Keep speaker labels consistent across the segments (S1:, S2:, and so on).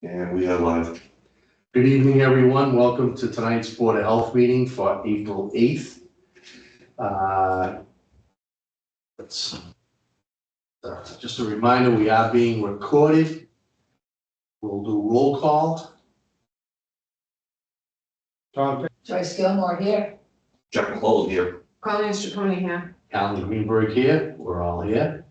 S1: And we are live.
S2: Good evening, everyone. Welcome to tonight's Board of Health meeting for April 8th. Just a reminder, we are being recorded. We'll do roll call.
S3: Joyce Gilmore here.
S1: Jack McClellan here.
S4: Colleen Straponi here.
S2: Alan Greenberg here. We're all here.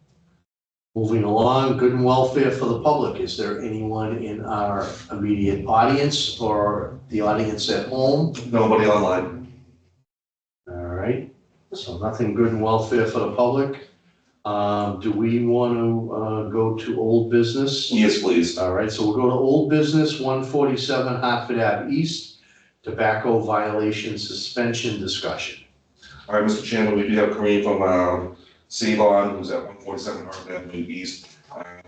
S2: Moving along, good and welfare for the public. Is there anyone in our immediate audience or the audience at home?
S1: Nobody online.
S2: All right, so nothing good and welfare for the public. Do we want to go to old business?
S1: Yes, please.
S2: All right, so we'll go to old business, 147 Hartford Ave East, tobacco violation suspension discussion.
S1: All right, Mr. Chairman, we do have Kareem from Savon, who's at 147 Hartford Avenue East.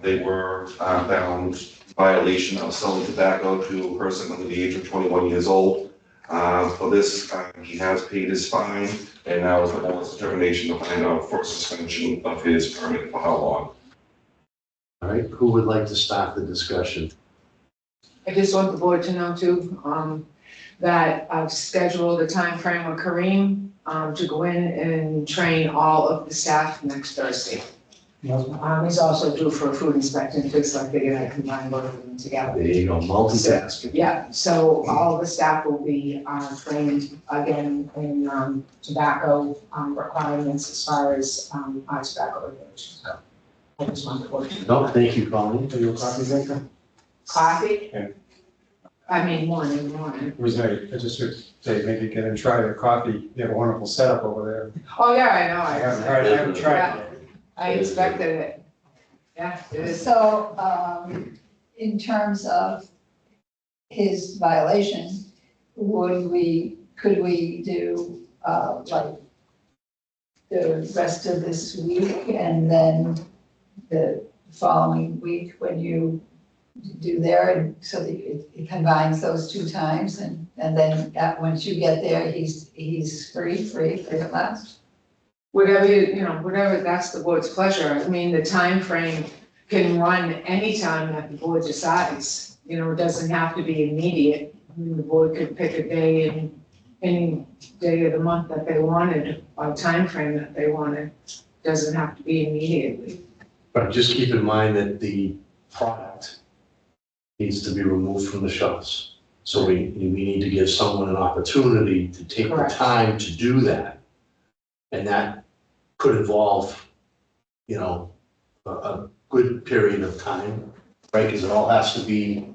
S1: They were found in violation of selling tobacco to a person under the age of 21 years old. For this, he has paid his fine, and now it's the board's determination to find out for suspension of his permit for how long.
S2: All right, who would like to start the discussion?
S4: I just want the board to know too, that I've scheduled a time frame with Kareem, to go in and train all of the staff next Thursday. He's also due for a food inspection, just like they're gonna combine both of them together.
S2: There you go, multitasking.
S4: Yeah, so all the staff will be, trained again in, tobacco, requirements as far as, our tobacco regulations go. I just want the board to know.
S2: No, thank you, Colleen.
S5: Are you a coffee drinker?
S4: Coffee?
S5: Yeah.
S4: I mean, morning.
S5: I just would say maybe get and try the coffee. You have a wonderful setup over there.
S4: Oh, yeah, I know.
S5: I haven't tried it.
S4: I expected it. Yeah, it is.
S3: So, in terms of his violation, could we do, like, the rest of this week and then the following week when you do there, and so that it combines those two times, and then once you get there, he's free at last?
S4: Whatever, that's the board's pleasure. I mean, the time frame can run anytime that the board decides. It doesn't have to be immediate. I mean, the board could pick a day in any day of the month that they wanted, or time frame that they wanted. Doesn't have to be immediately.
S2: But just keep in mind that the product needs to be removed from the shelves. So we need to give someone an opportunity to take the
S4: Correct.
S2: time to do that. And that could involve, a good period of time, right? Because it all has to be.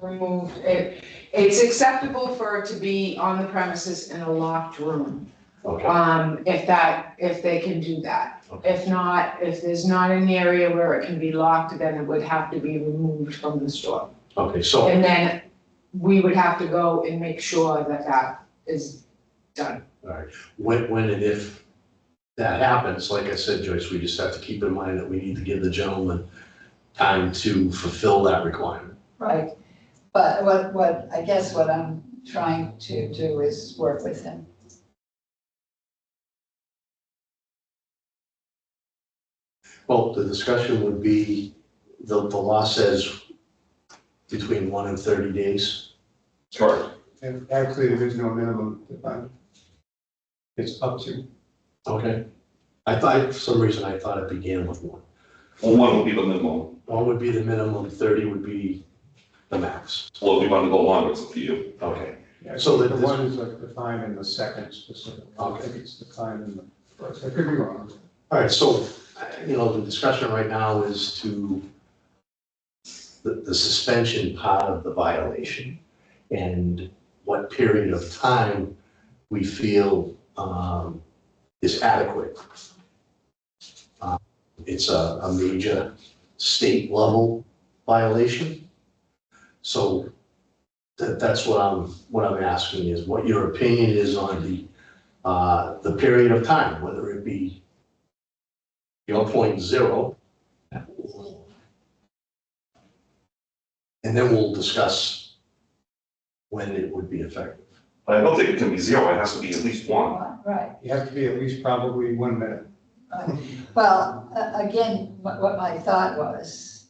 S4: Removed. It's acceptable for it to be on the premises in a locked room.
S2: Okay.
S4: If they can do that.
S2: Okay.
S4: If not, if there's not an area where it can be locked, then it would have to be removed from the store.
S2: Okay, so,
S4: And then we would have to go and make sure that that is done.
S2: all right, when and if that happens, like I said, Joyce, we just have to keep in mind that we need to give the gentleman time to fulfill that requirement.
S3: Right, but what I'm trying to do is work with him.
S2: Well, the discussion would be, the law says between 1 and 30 days.
S1: Correct.
S5: And actually, there is no minimum defined. It's up to.
S2: Okay. I thought, for some reason, I thought it began with 1.
S1: Well, one would be the minimum.
S2: 1 would be the minimum, 30 would be the max.
S1: Well, if you want to go longer, it's up to you.
S2: Okay.
S5: Yeah,
S2: So
S5: the
S2: that
S5: one is defined in the second specific. I think it's defined in the first. I could be wrong.
S2: All right, so, the discussion right now is to the suspension part of the violation and what period of time we feel is adequate. It's a major state level violation. So that's what I'm asking is what your opinion is on the period of time, whether it be your point 0, and then we'll discuss when it would be effective.
S1: I don't think it can be 0, it has to be at least 1.
S3: Right.
S5: You have to be at least probably 1 minute.
S3: Well, again, what my thought was,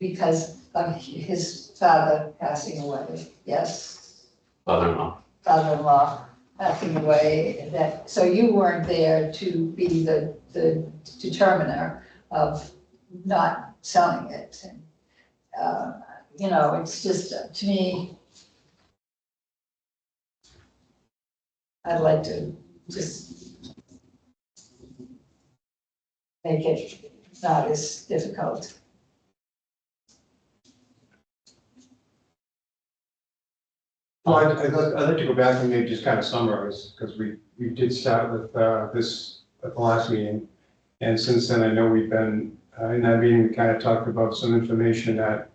S3: because of his father passing away, yes?
S2: Father-in-law.
S3: Father-in-law passing away, that, so you weren't there to be the determiner of not selling it. And, you know, it's just, to me, I'd like to just make it not as difficult.
S5: Well, I'd like to go back and maybe just kind of summarize, because we did start with this at the last meeting. And since then, I know we've been, in that meeting, we kind of talked about some information that,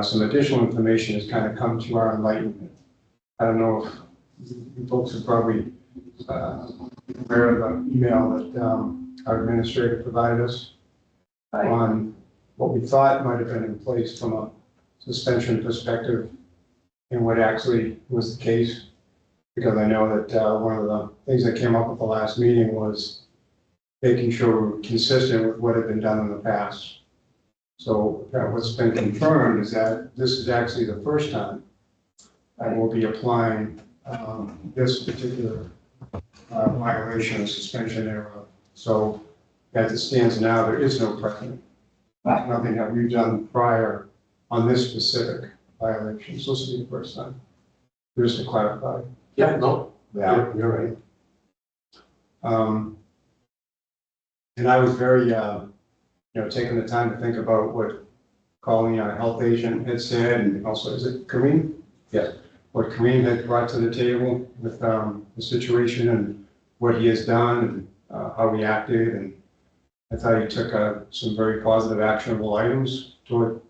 S5: some additional information has kind of come to our enlightenment. I don't know if you folks have probably aware of the email that our administrator provided us on what we thought might have been in place from a suspension perspective and what actually was the case. Because I know that one of the things that came up at the last meeting was making sure we were consistent with what had been done in the past. So what's been confirmed is that this is actually the first time I will be applying this particular violation of suspension thereof. So as it stands now, there is no precedent.
S3: Right.
S5: Nothing that we've done prior on this specific violation. So this will be the first time. Just to clarify.
S2: Yeah, no, yeah, you're right.
S5: And I was very, taking the time to think about what Colleen, our health agent, had said, and also, is it Kareem? Yes. What Kareem had brought to the table with the situation and what he has done and how he acted. And I thought he took some very positive, actionable items toward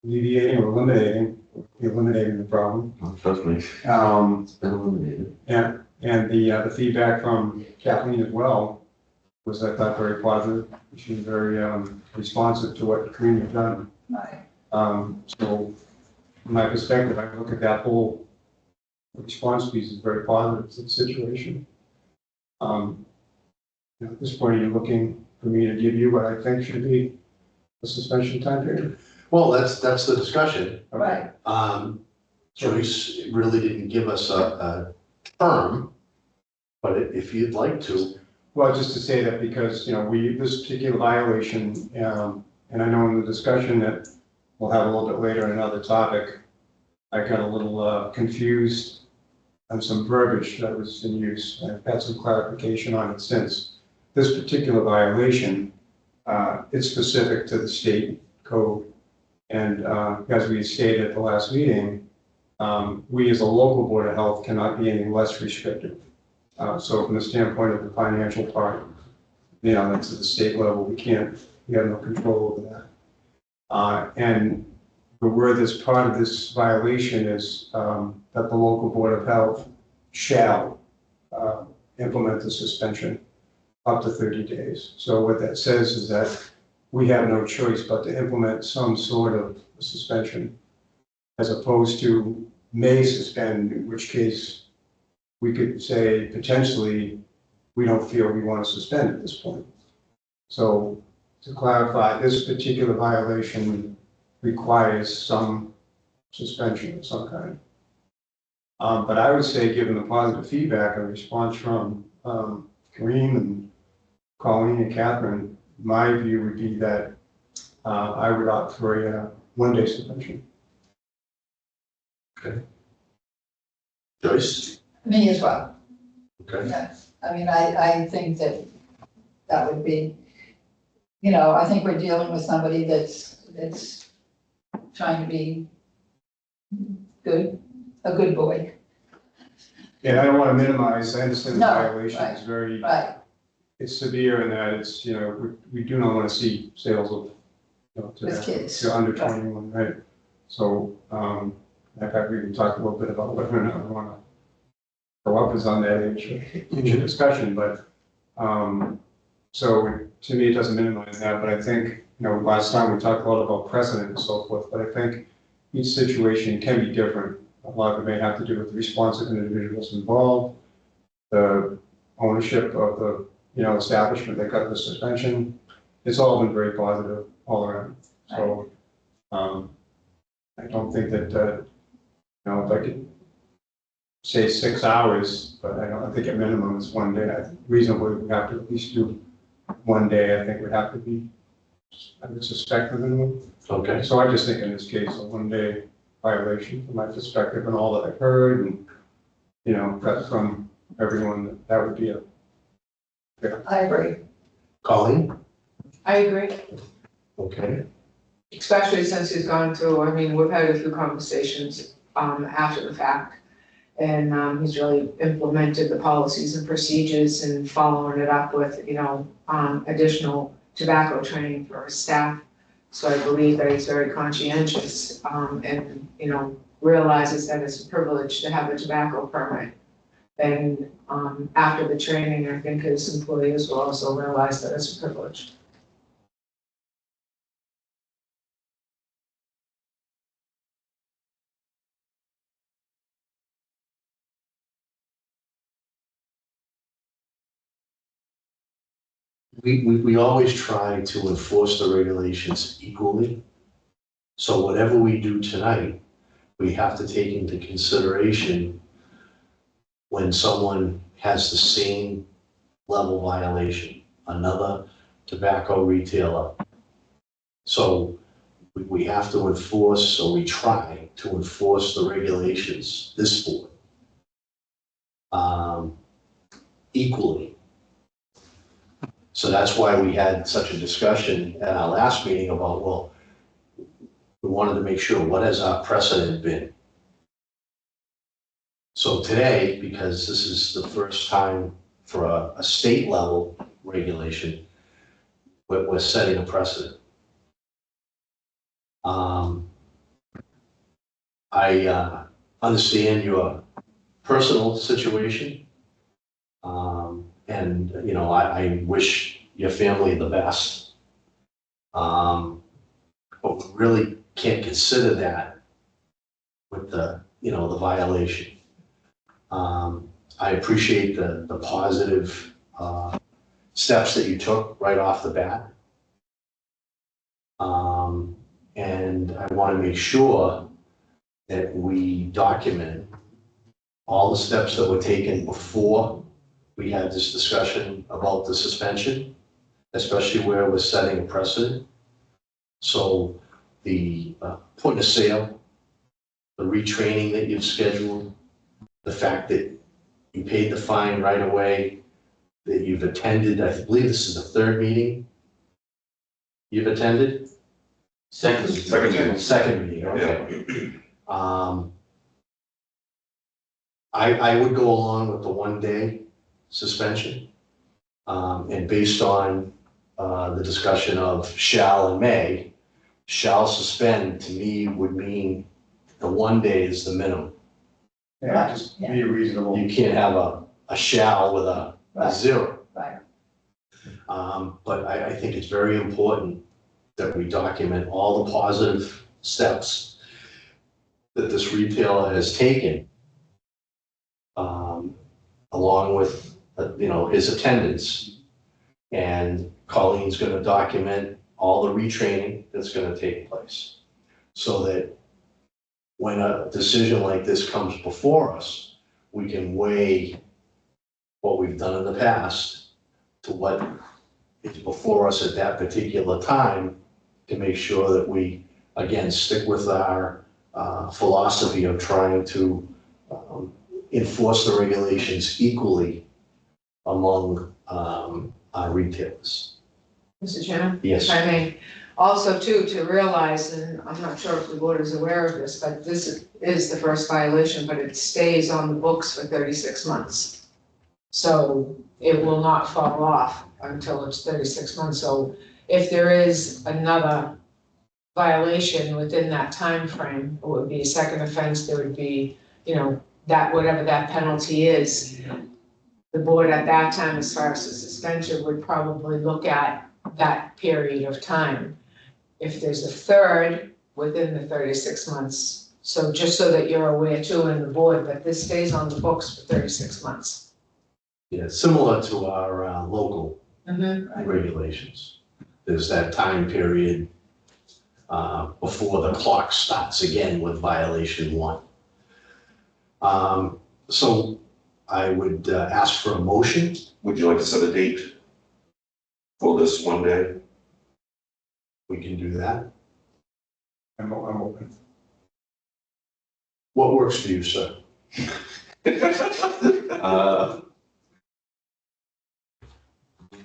S5: alleviating or eliminating the problem.
S2: Oh, trust me. It's been eliminated.
S5: And the feedback from Kathleen as well was, I thought, very positive. She was very responsive to what Kareem had done.
S3: Right.
S5: So from my perspective, I look at that whole response piece as very positive to the situation. At this point, you're looking for me to give you what I think should be a suspension time period.
S2: Well, that's the discussion.
S3: Right.
S2: Joyce really didn't give us a term, but if you'd like to.
S5: Well, just to say that because, this particular violation, and I know in the discussion that we'll have a little bit later on another topic, I got a little confused on some verbiage that was in use. I've had some clarification on it since. This particular violation, it's specific to the state code. And as we stated at the last meeting, we as a local board of health cannot be any less restrictive. So from the standpoint of the financial part, that's at the state level, we have no control over that. And the word that's part of this violation is that the local board of health shall implement the suspension up to 30 days. So what that says is that we have no choice but to implement some sort of suspension, as opposed to may suspend, in which case we could say potentially we don't feel we want to suspend at this point. So to clarify, this particular violation requires some suspension of some kind. But I would say, given the positive feedback and response from Kareem and Colleen and Catherine, my view would be that I would opt for a one-day suspension.
S2: Okay. Joyce?
S3: Me as well.
S2: Okay.
S3: Yeah. I mean, I think that would be, I think we're dealing with somebody that's trying to be good, a good boy.
S5: And I don't want to minimize, I understand the
S3: No,
S5: violation
S3: right,
S5: is very,
S3: Right,
S5: it's severe in that it's, we do not want to see sales of,
S3: with kids.
S5: to under
S3: Right.
S5: 21, right? So, in fact, we can talk a little bit about whether or not we want to go up is on that age discussion, but, so to me, it doesn't minimize that, but I think, last time we talked a lot about precedent and so forth, but I think each situation can be different. A lot of it may have to do with the responsive individuals involved, the ownership of the, establishment that got the suspension. It's all been very positive all around. So, I don't think that, if I could say 6 hours, but I think at minimum it's 1 day. I think reasonably, we have to at least do 1 day, I think would have to be, I would suspect the minimum.
S2: Okay,
S5: So I just think in this case, a 1 day violation from my perspective and all that I've heard and, that from everyone, that would be
S3: I agree.
S2: Colleen?
S4: I agree,
S2: Okay,
S4: especially since he's gone through, I mean, we've had a few conversations, after the fact. And, he's really implemented the policies and procedures and following it up with, additional tobacco training for his staff. So I believe that he's very conscientious, and, realizes that it's a privilege to have a tobacco permit. And, after the training, I think his employees will also realize that it's a privilege.
S2: we always try to enforce the regulations equally. So whatever we do tonight, we have to take into consideration when someone has the same level violation, another tobacco retailer. So we have to enforce, or we try to enforce the regulations, this board, equally. So that's why we had such a discussion at our last meeting about, well, we wanted to make sure, what has our precedent been? So today, because this is the first time for a state level regulation, we're setting a precedent. I understand your personal situation. And, I wish your family the best. But we really can't consider that with the violation. I appreciate the positive steps that you took right off the bat. And I want to make sure that we document all the steps that were taken before we had this discussion about the suspension, especially where we're setting a precedent. So the point of sale, the retraining that you've scheduled, the fact that you paid the fine right away, that you've attended, I believe this is the third meeting you've attended?
S1: Second meeting.
S2: Second meeting, okay. I would go along with the 1 day suspension. And based on the discussion of shall and may, shall suspend to me would mean the 1 day is the minimum.
S5: Yeah, just be reasonable.
S2: You can't have a shall with a zero.
S3: Right.
S2: But I think it's very important that we document all the positive steps that this retailer has taken, along with, his attendance. And Colleen's going to document all the retraining that's going to take place, so that when a decision like this comes before us, we can weigh what we've done in the past to what is before us at that particular time, to make sure that we, again, stick with our philosophy of trying to enforce the regulations equally among our retailers.
S4: Mr. Chairman?
S2: Yes.
S4: If I may, also too, to realize, and I'm not sure if the board is aware of this, but this is the first violation, but it stays on the books for 36 months. So it will not fall off until it's 36 months. So if there is another violation within that time frame, it would be a second offense, there would be, that whatever that penalty is, the board at that time, as far as the suspension, would probably look at that period of time. If there's a third within the 36 months, so just so that you're aware too in the board, that this stays on the books for 36 months.
S2: Yeah, similar to our local regulations. There's that time period before the clock starts again with violation 1. So I would ask for a motion.
S1: Would you like to set a date for this one day?
S2: We can do that.
S5: I'm open.
S2: What works for you, sir?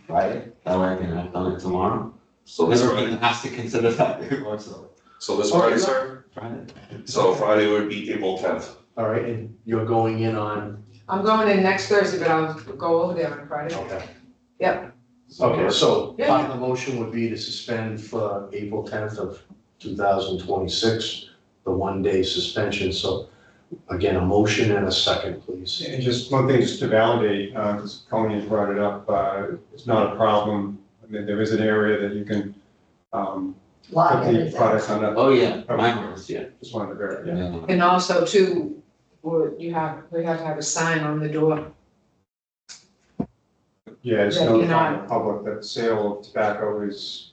S6: Friday, that way I can act on it tomorrow.
S1: So this
S6: Everyone
S1: Friday,
S6: has to consider that before, so.
S1: so this Friday, sir?
S6: Friday.
S1: So Friday would be April 10th.
S2: All right, and you're going in on,
S4: I'm going in next Thursday, but I'll go over there on Friday.
S2: okay.
S4: Yep.
S2: Okay, so
S4: Yeah,
S2: part of the motion would be to suspend for April 10th of 2026, the one-day suspension. So again, a motion and a second, please.
S5: And just one thing, just to validate, because Colleen brought it up, it's not a problem. I mean, there is an area that you can
S3: Lock
S5: put the
S3: everything.
S5: products on that.
S6: Oh, yeah, mine was, yeah.
S5: Just wanted to verify.
S6: Yeah.
S4: And also too, we have to have a sign on the door.
S5: Yeah, it's
S4: Yeah, you're
S5: notifying
S4: not-
S5: the public that sale of tobacco is,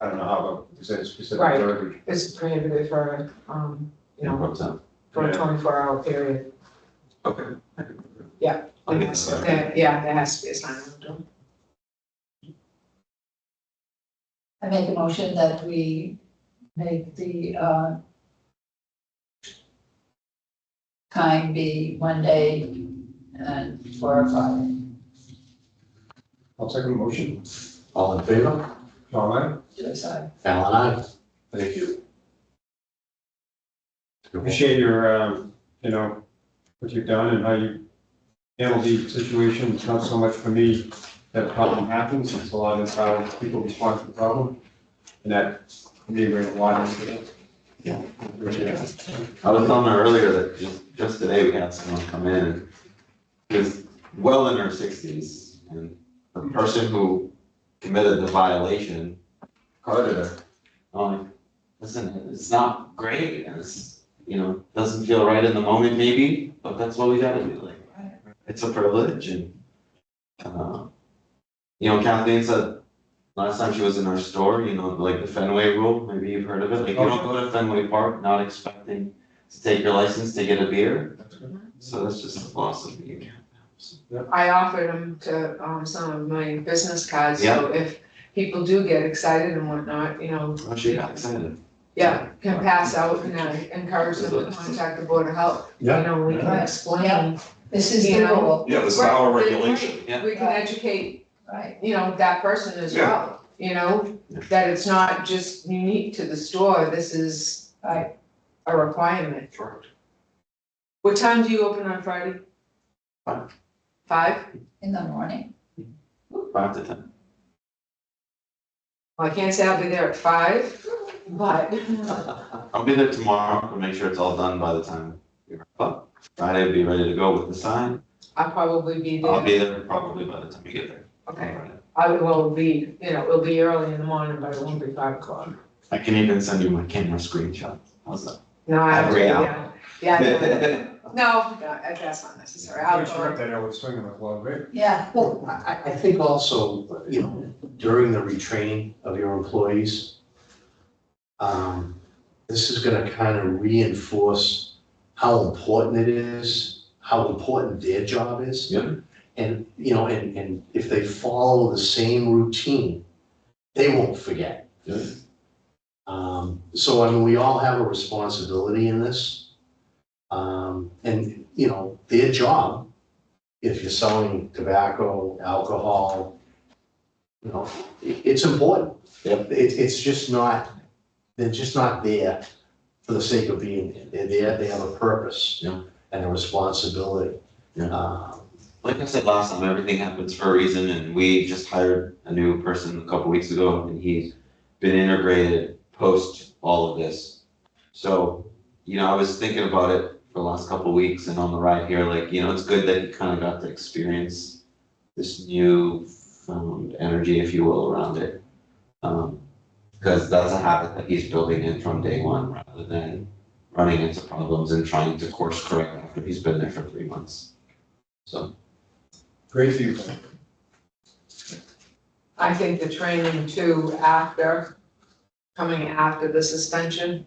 S5: I don't know how to say specific
S4: Right.
S5: verbiage.
S4: It's prohibited for, you know,
S6: What's up?
S4: for a
S5: Yeah.
S4: 24-hour period.
S6: Okay.
S4: Yeah.
S6: I'll get this.
S4: Yeah, there has to be a sign on the door.
S3: I make a motion that we make the, time be Monday and for Friday.
S5: I'll second the motion.
S2: All in favor?
S5: John,
S3: Yes, I.
S2: Alan, aye. Thank you.
S5: I appreciate your, what you've done and how you handle the situation. It's not so much for me that a problem happens, it's a lot of how people respond to the problem. And that, for me, brings a lot into it.
S6: Yeah.
S5: Appreciate it.
S6: I was telling her earlier that just today we had someone come in and she was well in her 60s, and the person who committed the violation carded her. I'm like, listen, it's not great, and it's, doesn't feel right in the moment maybe, but that's what we gotta do, like, it's a privilege. And Kathleen said last time she was in our store, like the Fenway rule, maybe you've heard of it, like you don't go to Fenway Park not expecting to take your license to get a beer.
S5: That's good.
S6: So that's just a philosophy you can't have.
S4: I offered them to, some of my business cards, so if people do get excited and whatnot,
S6: Oh, she got excited.
S4: yeah, can pass out and encourage them to contact the Board of Health.
S2: Yeah.
S4: We can
S3: Right.
S4: explain.
S3: Yeah. This is the
S4: You know,
S3: rule,
S1: Yeah, this is our regulation.
S6: Yeah.
S4: We can educate,
S3: right?
S4: that person as well, that it's not just unique to the store, this is
S3: Right.
S4: a requirement.
S6: Correct.
S4: What time do you open on Friday?
S6: 5.
S4: 5?
S3: In the morning.
S6: 5 to 10.
S4: Well, I can't say I'll be there at 5, but
S6: I'll be there tomorrow to make sure it's all done by the time we wrap up. Friday will be ready to go with the sign.
S4: I'll probably be there.
S6: I'll be there probably by the time you get there.
S4: Okay, I will be, it'll be early in the morning, but it won't be 5 o'clock.
S6: I can even send you my camera screenshot. How's that?
S4: No, I have to,
S6: Every
S4: yeah. No, that's not necessary.
S5: I'm sure
S4: I'll,
S5: that I was swinging with love, right?
S3: Yeah.
S2: Well, I think also, during the retraining of your employees, this is gonna kind of reinforce how important it is, how important their job is.
S6: Yeah.
S2: And, and if they follow the same routine, they won't forget.
S6: Yeah.
S2: So, I mean, we all have a responsibility in this. And, their job, if you're selling tobacco, alcohol, it's important.
S6: Yep.
S2: It's just not, they're just not there for the sake of being there. They're there, they have a purpose.
S6: Yeah.
S2: And a responsibility.
S6: Yeah. Like I said last time, everything happens for a reason, and we just hired a new person a couple weeks ago, and he's been integrated post all of this. So, I was thinking about it for the last couple of weeks and on the ride here, like, it's good that he kind of got to experience this new energy, if you will, around it. Because that's a habit that he's building in from day one, rather than running into problems and trying to course correct after he's been there for 3 months. So,
S5: Great feedback.
S4: I think the training too, after coming after the suspension.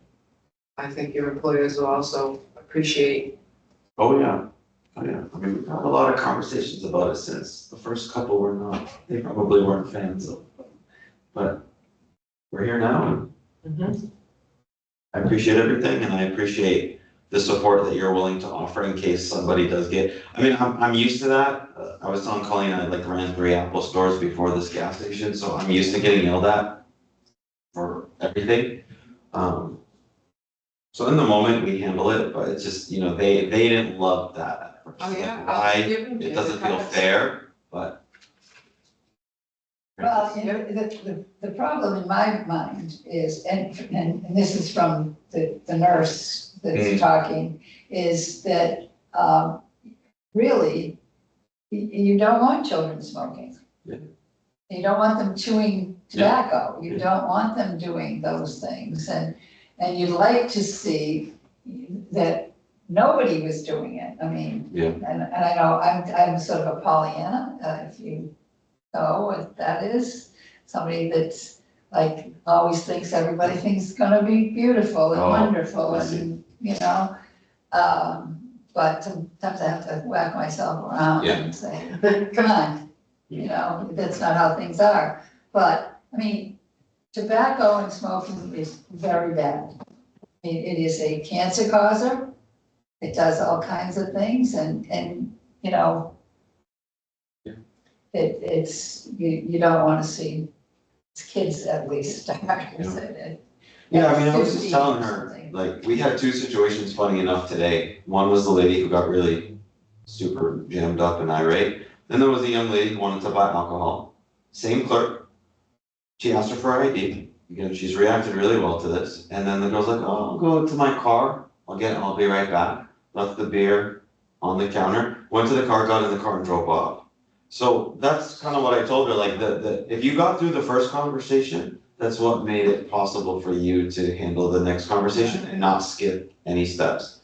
S4: I think your employers will also appreciate.
S6: Oh, yeah. Oh, yeah. I mean, we've had a lot of conversations about it since the first couple were not, they probably weren't fans of, but we're here now and I appreciate everything and I appreciate the support that you're willing to offer in case somebody does get, I mean, I'm used to that. I was telling Colleen, I like ran 3 Apple stores before this gas station, so I'm used to getting yelled at for everything. So in the moment, we handle it, but it's just, you know, they didn't love that at first.
S4: Oh, yeah.
S6: Like, why, it doesn't feel fair, but.
S3: Well, the problem in my mind is, and this is from the nurse that's talking, is that, really, you don't want children smoking.
S6: Yeah.
S3: You don't want them chewing tobacco, you don't want them doing those things, and you'd like to see that nobody was doing it, I mean.
S6: Yeah.
S3: And I know, I'm sort of a Pollyanna, if you know what that is, somebody that's like, always thinks everybody thinks it's gonna be beautiful and
S6: Oh,
S3: wonderful,
S6: I see.
S3: and, you know, but sometimes I have to whack myself around
S6: Yeah.
S3: and say, come on, you know, that's not how things are. But, I mean, tobacco and smoking is very bad. I mean, it is a cancer causer, it does all kinds of things, and, you know, it's, you don't wanna see kids at least start.
S6: Yeah, I mean, I was just
S3: 15
S6: telling
S3: or
S6: her,
S3: something.
S6: like, we had 2 situations funny enough today. One was the lady who got really super jammed up and irate. Then there was a young lady who wanted to buy alcohol. Same clerk. She asked her for her ID. Again, she's reacted really well to this. And then the girl's like, oh, I'll go to my car. I'll be right back. Left the beer on the counter, went to the car, got in the car and drove off. So that's kind of what I told her, like if you got through the first conversation, that's what made it possible for you to handle the next conversation and not skip any steps.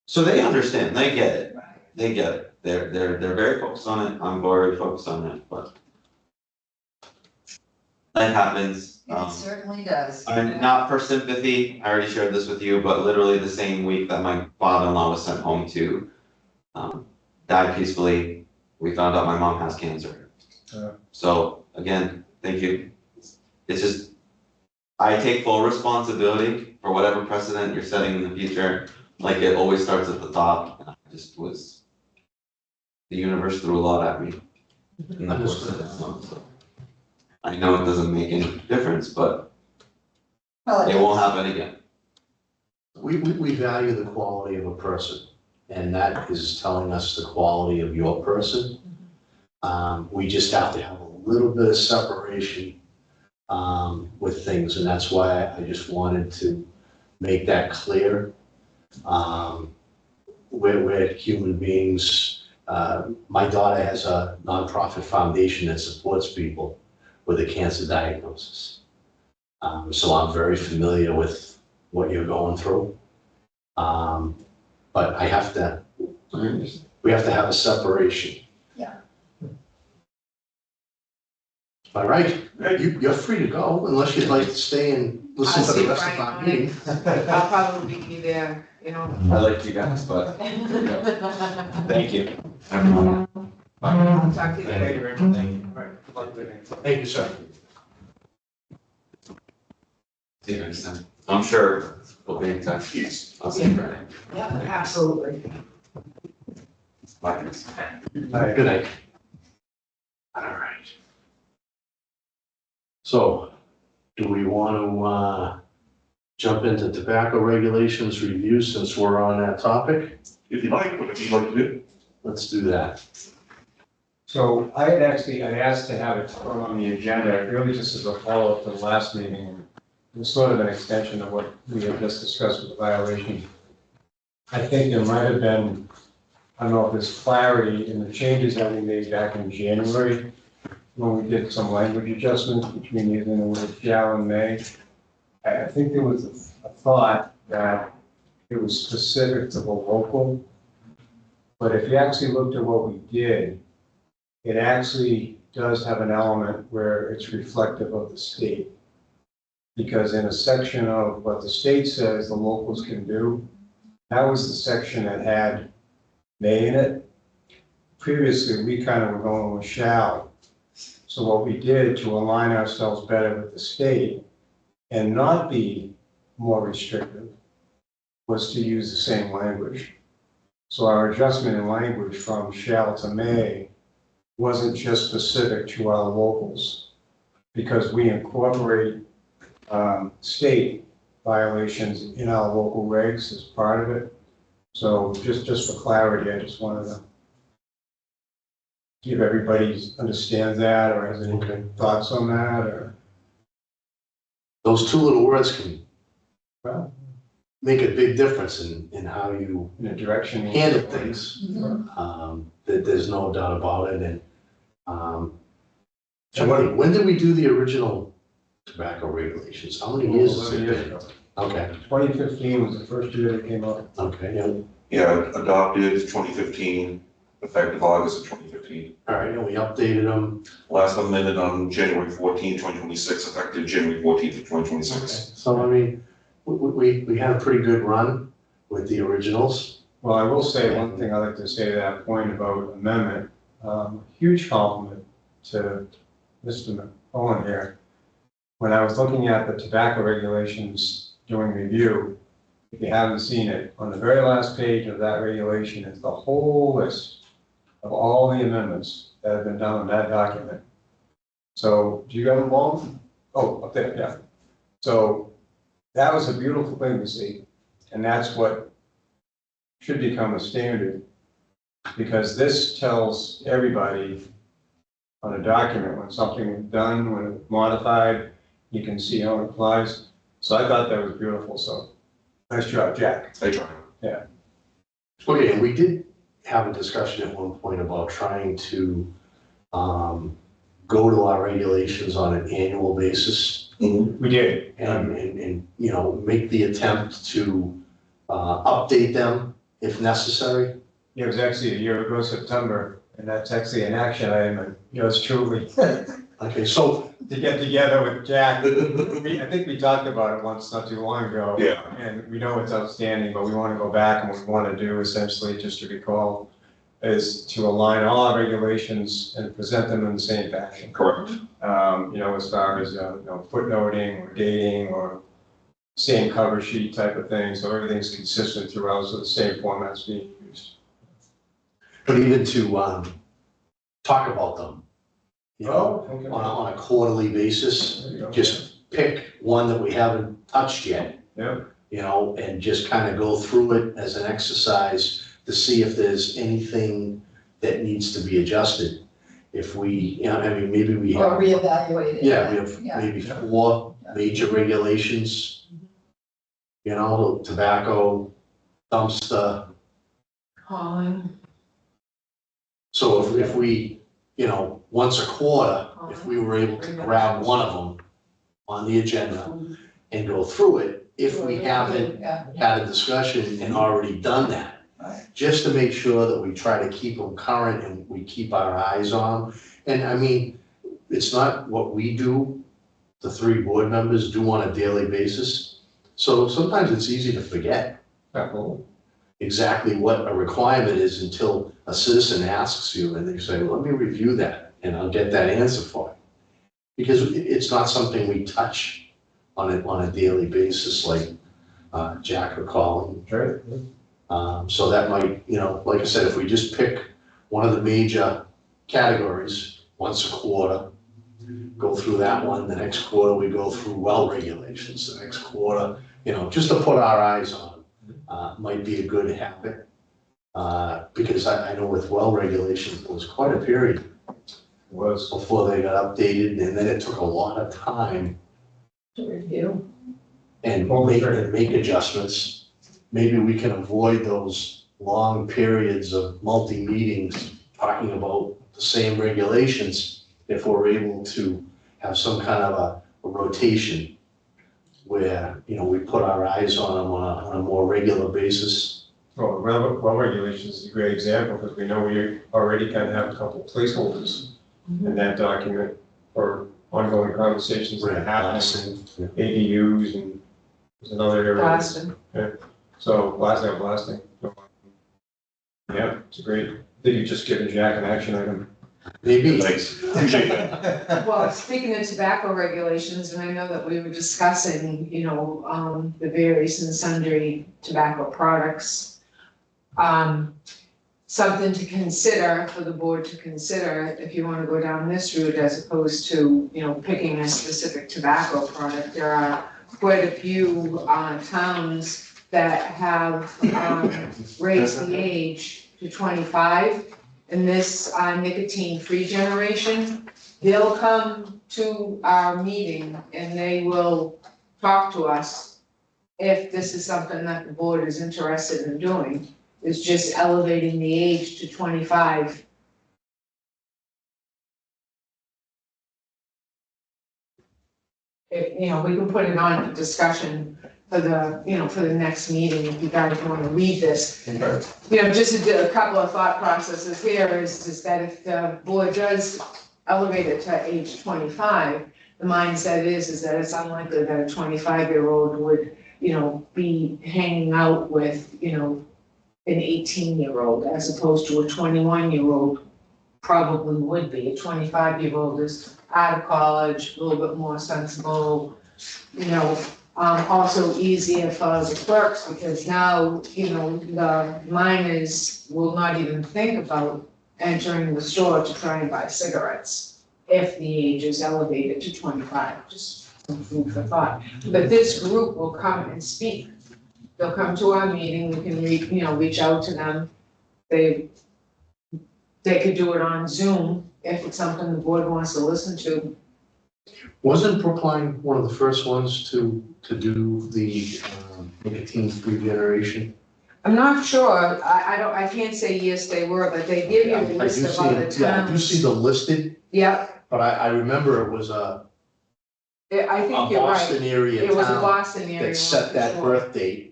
S6: So they understand, they get it, they get it. They're very focused on it, I'm very focused on it, but that happens.
S3: It certainly does.
S6: I mean, not for sympathy, I already shared this with you, but literally the same week that my father-in-law was sent home to die peacefully, we found out my mom has cancer. So again, thank you. It's just, I take full responsibility for whatever precedent you're setting in the future. Like it always starts at the top, and I just was, the universe threw a lot at me in the course of this month, so. I know it doesn't make any difference, but
S3: Well,
S6: it won't happen again.
S2: We value the quality of a person, and that is telling us the quality of your person. We just have to have a little bit of separation with things, and that's why I just wanted to make that clear. We're human beings. My daughter has a nonprofit foundation that supports people with a cancer diagnosis. So I'm very familiar with what you're going through. But we have to have a separation.
S3: Yeah.
S2: All right, you're free to go unless you'd like to stay and listen
S4: I'll
S2: to
S4: see
S2: the rest of
S4: Frank
S2: our
S4: on
S2: meeting.
S4: it. I'll probably be there, you know.
S6: I like you guys, but thank you.
S4: I'll talk to you later.
S2: Thank you, sir.
S6: See you next time. I'm sure we'll be in touch. I'll see you Friday.
S4: Yeah, absolutely.
S6: Bye.
S2: All right, good night. All right. So, do we want to jump into tobacco regulations review since we're on that topic?
S1: If you like, whatever you'd like to do.
S2: Let's do that.
S5: So I asked to have it thrown on the agenda, really just as a follow-up to the last meeting. It was sort of an extension of what we had just discussed with the violation. I think there might have been, I don't know if there's clarity in the changes that we made back in January, when we did some language adjustments between using the word shall and may. I think there was a thought that it was specific to the local. But if you actually looked at what we did, it actually does have an element where it's reflective of the state. Because in a section of what the state says the locals can do, that was the section that had may in it. Previously, we kind of were going with shall. So what we did to align ourselves better with the state and not be more restrictive was to use the same language. So our adjustment in language from shall to may wasn't just specific to our locals, because we incorporate state violations in our local regs as part of it. So just for clarity, I just wanted to see if everybody understands that or has any thoughts on that, or.
S2: Those two little words can
S5: Well,
S2: make a big difference in how you
S5: in a direction.
S2: handle things.
S3: Mhm.
S2: There's no doubt about it, and,
S5: And what-
S2: when did we do the original tobacco regulations? How many years has it
S5: 11 years
S2: been?
S5: ago.
S2: Okay,
S5: 2015 was the first year that came up.
S2: okay, yeah,
S1: Yeah, adopted 2015, effective August of 2015.
S2: all right, and we updated them.
S1: Last amended on January 14, 2026, effective January 14th of 2026.
S2: So, I mean, we had a pretty good run with the originals.
S5: Well, I will say one thing I'd like to say to that point about amendment. Huge compliment to Mr. Owen here. When I was looking at the tobacco regulations during review, if you haven't seen it, on the very last page of that regulation is the whole list of all the amendments that have been done on that document. So, do you have them all? Oh, up there, yeah. So, that was a beautiful thing to see, and that's what should become a standard, because this tells everybody on a document when something is done, when it's modified, you can see how it applies. So I thought that was beautiful, so nice job, Jack.
S1: I try.
S2: Okay, and we did have a discussion at one point about trying to go to our regulations on an annual basis
S5: We did.
S2: and, you know, make the attempt to update them if necessary.
S5: It was actually a year ago, September, and that's actually an action item, and yours truly,
S2: Okay, so,
S5: to get together with Jack. I think we talked about it once not too long ago.
S1: Yeah.
S5: And we know it's outstanding, but we want to go back, and what we want to do essentially, just to recall, is to align all our regulations and present them in the same fashion.
S1: Correct.
S5: You know, as far as, footnoting or dating or same cover sheet type of thing, so everything's consistent throughout, so the same format's being used.
S2: but even to talk about them, you know,
S5: Okay.
S2: on a quarterly basis,
S5: There you go.
S2: just pick one that we haven't touched yet,
S5: Yeah,
S2: you know, and just kind of go through it as an exercise to see if there's anything that needs to be adjusted. If we, you know, I mean, maybe we
S3: Or
S2: have,
S3: reevaluate it.
S2: yeah, we have
S3: Yeah.
S2: maybe 4 major regulations. You know, tobacco, dumpster.
S4: Hauling,
S2: So if we, you know, once a quarter, if we were able to grab one of them on the agenda and go through it, if we haven't
S3: Yeah,
S2: had a discussion and already done that.
S3: Right.
S2: Just to make sure that we try to keep them current and we keep our eyes on them. And I mean, it's not what we do, the 3 board members do on a daily basis. So sometimes it's easy to forget
S5: cool.
S2: exactly what a requirement is until a citizen asks you and they say, well, let me review that and I'll get that answer for you. Because it's not something we touch on a daily basis like Jack recalling.
S5: Right.
S2: So that might, you know, like I said, if we just pick one of the major categories once a quarter, go through that one, the next quarter we go through well regulations, the next quarter, you know, just to put our eyes on, might be a good habit. Because I know with well regulations, it was quite a period
S5: Was.
S2: before they got updated, and then it took a lot of time
S3: to review.
S2: and
S5: Well,
S2: make adjustments. Maybe we can avoid those long periods of multi-meetings talking about the same regulations if we're able to have some kind of a rotation where, you know, we put our eyes on them on a more regular basis.
S5: Well, well regulations is a great example, because we know we already kind of have a couple placeholders in that document for ongoing conversations that are happening,
S2: Blasting, yeah.
S5: ADUs and there's another area.
S4: Boston.
S5: So blasting. Yeah, it's a great, I think you've just given Jack an action item.
S2: Maybe.
S1: Thanks, appreciate that.
S4: Well, speaking of tobacco regulations, and I know that we were discussing, the various and sundry tobacco products. Something to consider for the board to consider if you want to go down this route as opposed to, picking a specific tobacco product. There are quite a few towns that have raised the age to 25. And this nicotine-free generation, they'll come to our meeting and they will talk to us if this is something that the board is interested in doing, is just elevating the age to 25. We can put it on for discussion for the next meeting if you guys want to read this. Just a couple of thought processes here is that if the board does elevate it to age 25, the mindset is that it's unlikely that a 25-year-old would, be hanging out with, an 18-year-old as opposed to a 21-year-old probably would be. A 25-year-old is out of college, a little bit more sensible, also easier for the clerks because now, the minors will not even think about entering the store to try and buy cigarettes if the age is elevated to 25, just some food for thought. But this group will come and speak. They'll come to our meeting, we can reach out to them. They could do it on Zoom if it's something the board wants to listen to.
S2: Wasn't Brookline one of the first ones to do the nicotine-free generation?
S4: I'm not sure, I can't say yes, they were, but they give you a list of other towns.
S2: Yeah, I do see the listed,
S4: Yep,
S2: but I remember it was a
S4: I think you're
S2: Boston
S4: right.
S2: area
S4: It was a
S2: town
S4: Boston area one
S2: that set
S4: for
S2: that
S4: sure.
S2: birth date.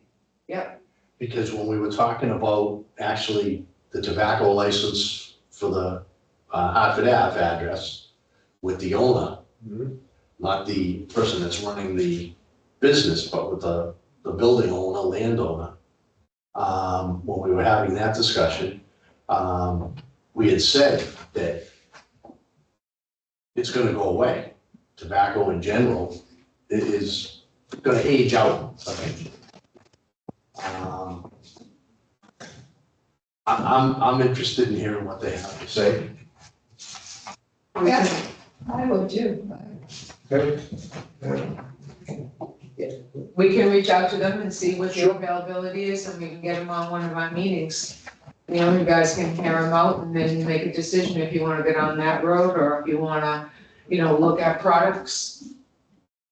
S4: Yep.
S2: Because when we were talking about actually the tobacco license for the Hartford Ave address with the owner, not the person that's running the business, but with the building owner, landowner. When we were having that discussion, we had said that it's gonna go away. Tobacco in general is gonna age out, I think. I'm interested in hearing what they have to say.
S3: Yeah, I would too.
S4: We can reach out to them and see what their availability is, and we can get them on one of our meetings. You guys can hear them out and then make a decision if you wanna get on that road, or if you wanna, look at products.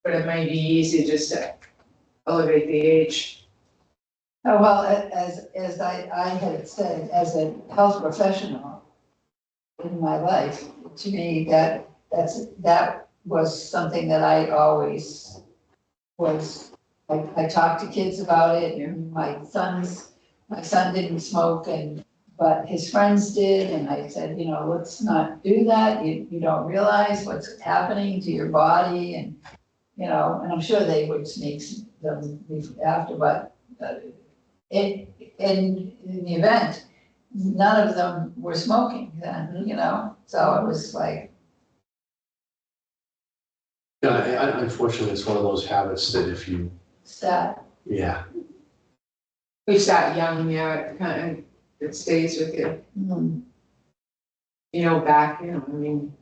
S4: But it may be easy just to elevate the age.
S3: Oh, well, as I had said, as a health professional in my life, to me, that was something that I always was, I talked to kids about it, and my son didn't smoke, but his friends did, and I said, let's not do that, you don't realize what's happening to your body, and, and I'm sure they would sneak them after, but in the event, none of them were smoking then, so it was like.
S2: Yeah, unfortunately, it's one of those habits that if you,
S3: Sad.
S2: yeah,
S4: We start young, it stays with you.
S3: Mm.
S4: Back, when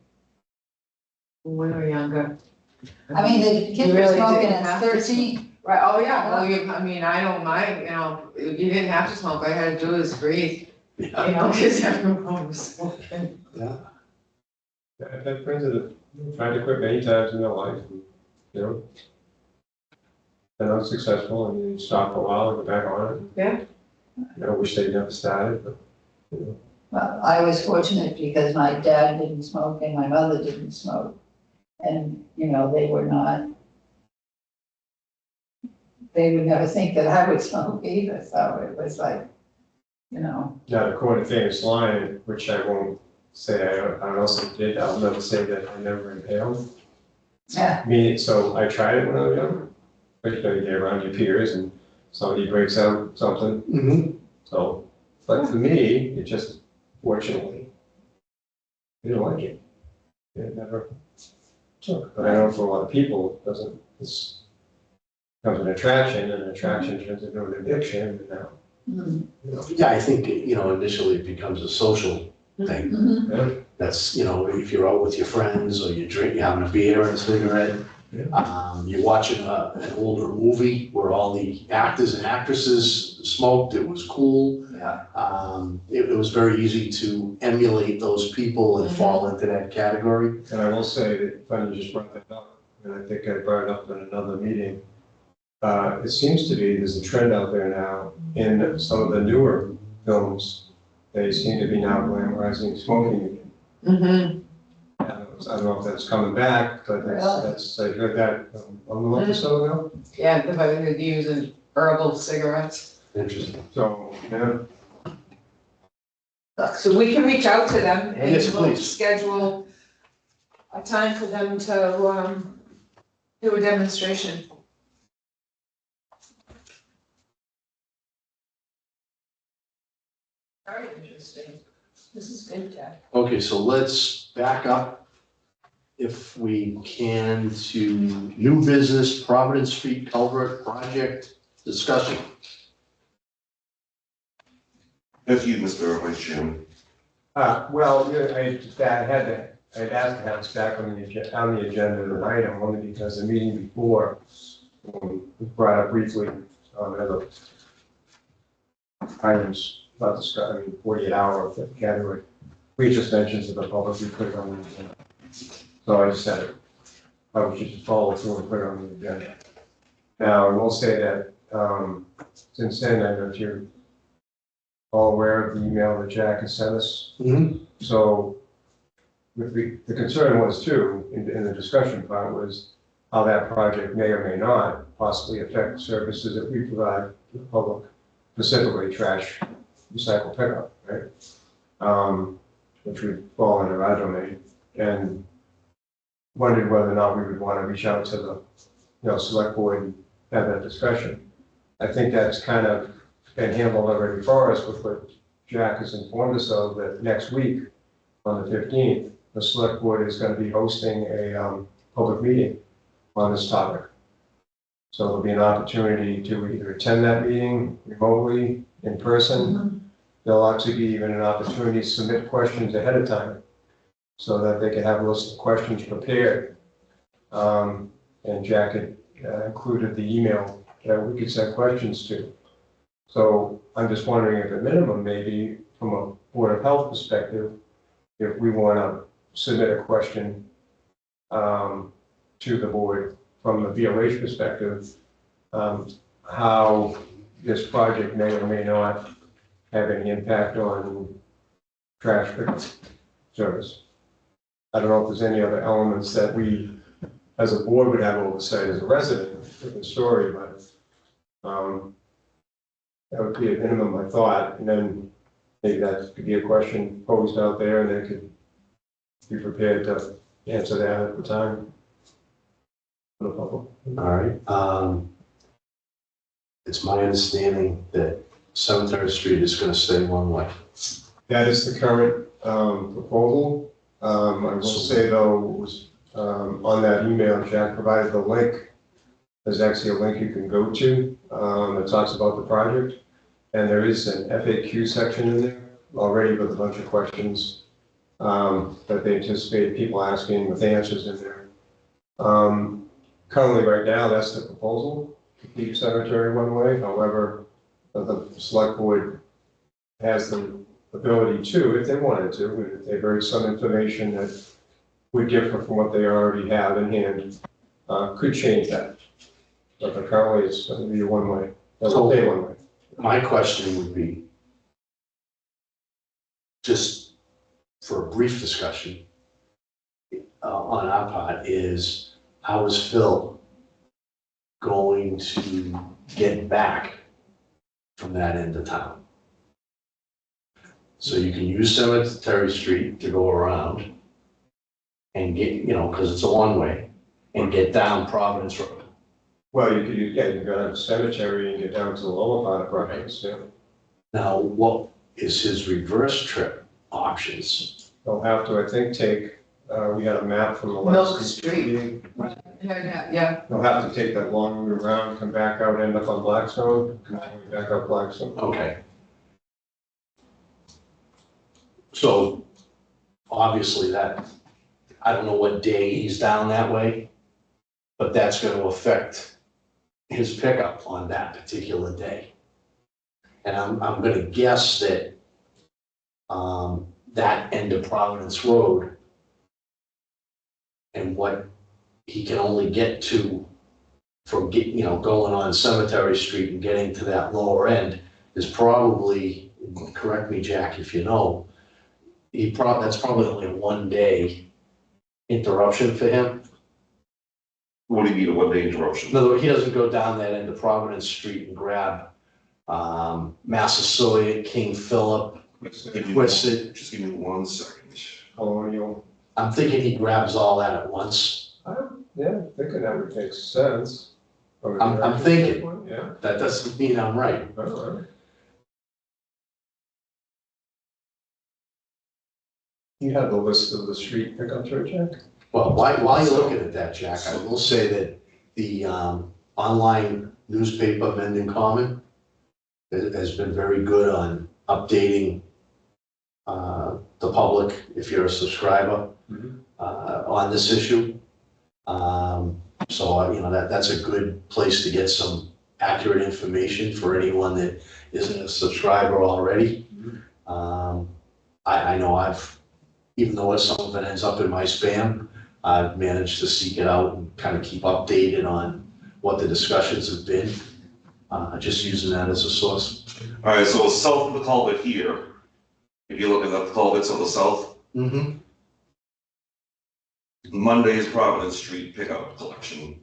S4: we were younger.
S3: I mean, the
S4: You
S3: kids were
S4: really
S3: smoking
S4: didn't
S3: at
S4: have to
S3: 13.
S4: Right, oh yeah, well, I don't mind, you didn't have to smoke, all you had to do was breathe,
S2: yeah,
S4: because everyone was smoking.
S2: yeah.
S5: I've had friends that have tried to quit many times in their life, and, they're not successful, and you stop for a while and go back on it.
S4: Yeah.
S5: I wish they'd never started, but,
S3: Well, I was fortunate because my dad didn't smoke and my mother didn't smoke. And, they would never think that I would smoke either, so it was like,
S5: Now, to quote a famous line, which I won't say, I don't know if I did, I'll never say that I never inhaled.
S3: Yeah.
S5: So I tried it when I was younger, especially get around your peers and somebody breaks out something,
S2: Mm-hmm.
S5: so, but for me, it just, fortunately, I didn't like it. It never took, but I know for a lot of people, it doesn't, it's becomes an attraction, and an attraction turns into an addiction, and now,
S3: Mhm.
S5: you know.
S2: Yeah, I think, initially it becomes a social thing.
S3: Mhm.
S5: Yeah.
S2: That's, if you're out with your friends or you're having a beer and a cigarette, you're watching an older movie where all the actors and actresses smoked, it was cool.
S3: Yeah.
S2: It was very easy to emulate those people and fall into that category.
S5: And I will say that, funny you just brought that up, and I think I brought it up in another meeting. It seems to be, there's a trend out there now in some of the newer films, they seem to be now glamorizing smoking again.
S4: Mm-hmm.
S5: I don't know if that's coming back, but that's, I heard that a month or so ago.
S4: Yeah, the way they're using herbal cigarettes.
S2: Interesting.
S5: So, yeah,
S4: So we can reach out to them and
S2: Yes,
S4: we'll
S2: please.
S4: schedule a time for them to, do a demonstration. Very interesting. This is good, Jack.
S2: Okay, so let's back up, if we can, to new business, Providence Street Culvert Project discussion.
S1: If you, Mr. Vice Chairman.
S5: well, yeah, I'd asked to have us back on the agenda tonight, only because the meeting before, was brought up briefly, as a items about the, 48-hour category. We just mentioned to the public, we put it on the agenda. So I just said, I would just follow through and put it on the agenda. Now, I will say that, since then, I don't know if you're all aware of the email that Jack has sent us.
S2: Mm-hmm.
S5: So, with the concern was too, in the discussion part, was how that project may or may not possibly affect services that we provide to the public, specifically trash recycle pickup, right? Which would fall under our domain, and wondered whether or not we would want to reach out to the, select board and have that discussion. I think that's kind of been handled already for us with what Jack has informed us of, that next week, on the 15th, the select board is going to be hosting a public meeting on this topic. So there'll be an opportunity to either attend that meeting remotely, in person. There'll actually be even an opportunity to submit questions ahead of time, so that they can have a list of questions prepared. And Jack had included the email that we could send questions to. So I'm just wondering if at minimum, maybe from a Board of Health perspective, if we want to submit a question to the board from the BOH perspective, how this project may or may not have any impact on trash pickup service. I don't know if there's any other elements that we, as a board, would have oversight as a resident of the story, but that would be a minimum, I thought, and then maybe that could be a question posed out there, and they could be prepared to answer that at the time. For the public.
S2: All right. It's my understanding that 7th Street is going to stay one way.
S5: That is the current proposal. I will say though, it was on that email, Jack provided the link. There's actually a link you can go to that talks about the project. And there is an FAQ section in there already with a bunch of questions that they anticipate people asking, with answers in there. Currently, right now, that's the proposal, to keep cemetery one way. However, the select board has the ability to, if they wanted to, if they heard some information that would differ from what they already have in hand, could change that. But currently, it's going to be a one-way, it'll stay one way.
S2: My question would be, just for a brief discussion on our part, is how is Phil going to get back from that end of town? So you can use Cemetery Street to go around and get, because it's a one-way, and get down Providence Road.
S5: Well, you could, yeah, you go down to Cemetery and get down to the lower part of Providence, yeah.
S2: Now, what is his reverse trip options?
S5: They'll have to, I think, take, we got a map from the last.
S4: Milk Street. Yeah,
S5: They'll have to take that long route around, come back out, end up on Blackstone, come all the way back up Blackstone.
S2: Okay. So, obviously that, I don't know what day he's down that way, but that's gonna affect his pickup on that particular day. And I'm gonna guess that, that end of Providence Road and what he can only get to from going on Cemetery Street and getting to that lower end is probably, correct me, Jack, if you know, that's probably only a 1-day interruption for him.
S1: What do you mean, a one-day interruption?
S2: In other words, he doesn't go down that end of Providence Street and grab Massasoit, King Philip, Quistit.
S1: Just give me 1 second.
S5: Colonial,
S2: I'm thinking he grabs all that at once.
S5: yeah, thinking that would make sense.
S2: I'm thinking.
S5: Yeah,
S2: That doesn't mean I'm right.
S5: all right. You have the list of the street pickups, right, Jack?
S2: Well, while you're looking at that, Jack, I will say that the online newspaper, Mendon Common, has been very good on updating the public, if you're a subscriber, on this issue. So, that's a good place to get some accurate information for anyone that isn't a subscriber already. I know even though some of it ends up in my spam, I've managed to seek it out and kind of keep updated on what the discussions have been, just using that as a source.
S1: All right, so south of the culvert here, if you look at the culverts on the south,
S2: Mm-hmm.
S1: Monday is Providence Street pickup collection.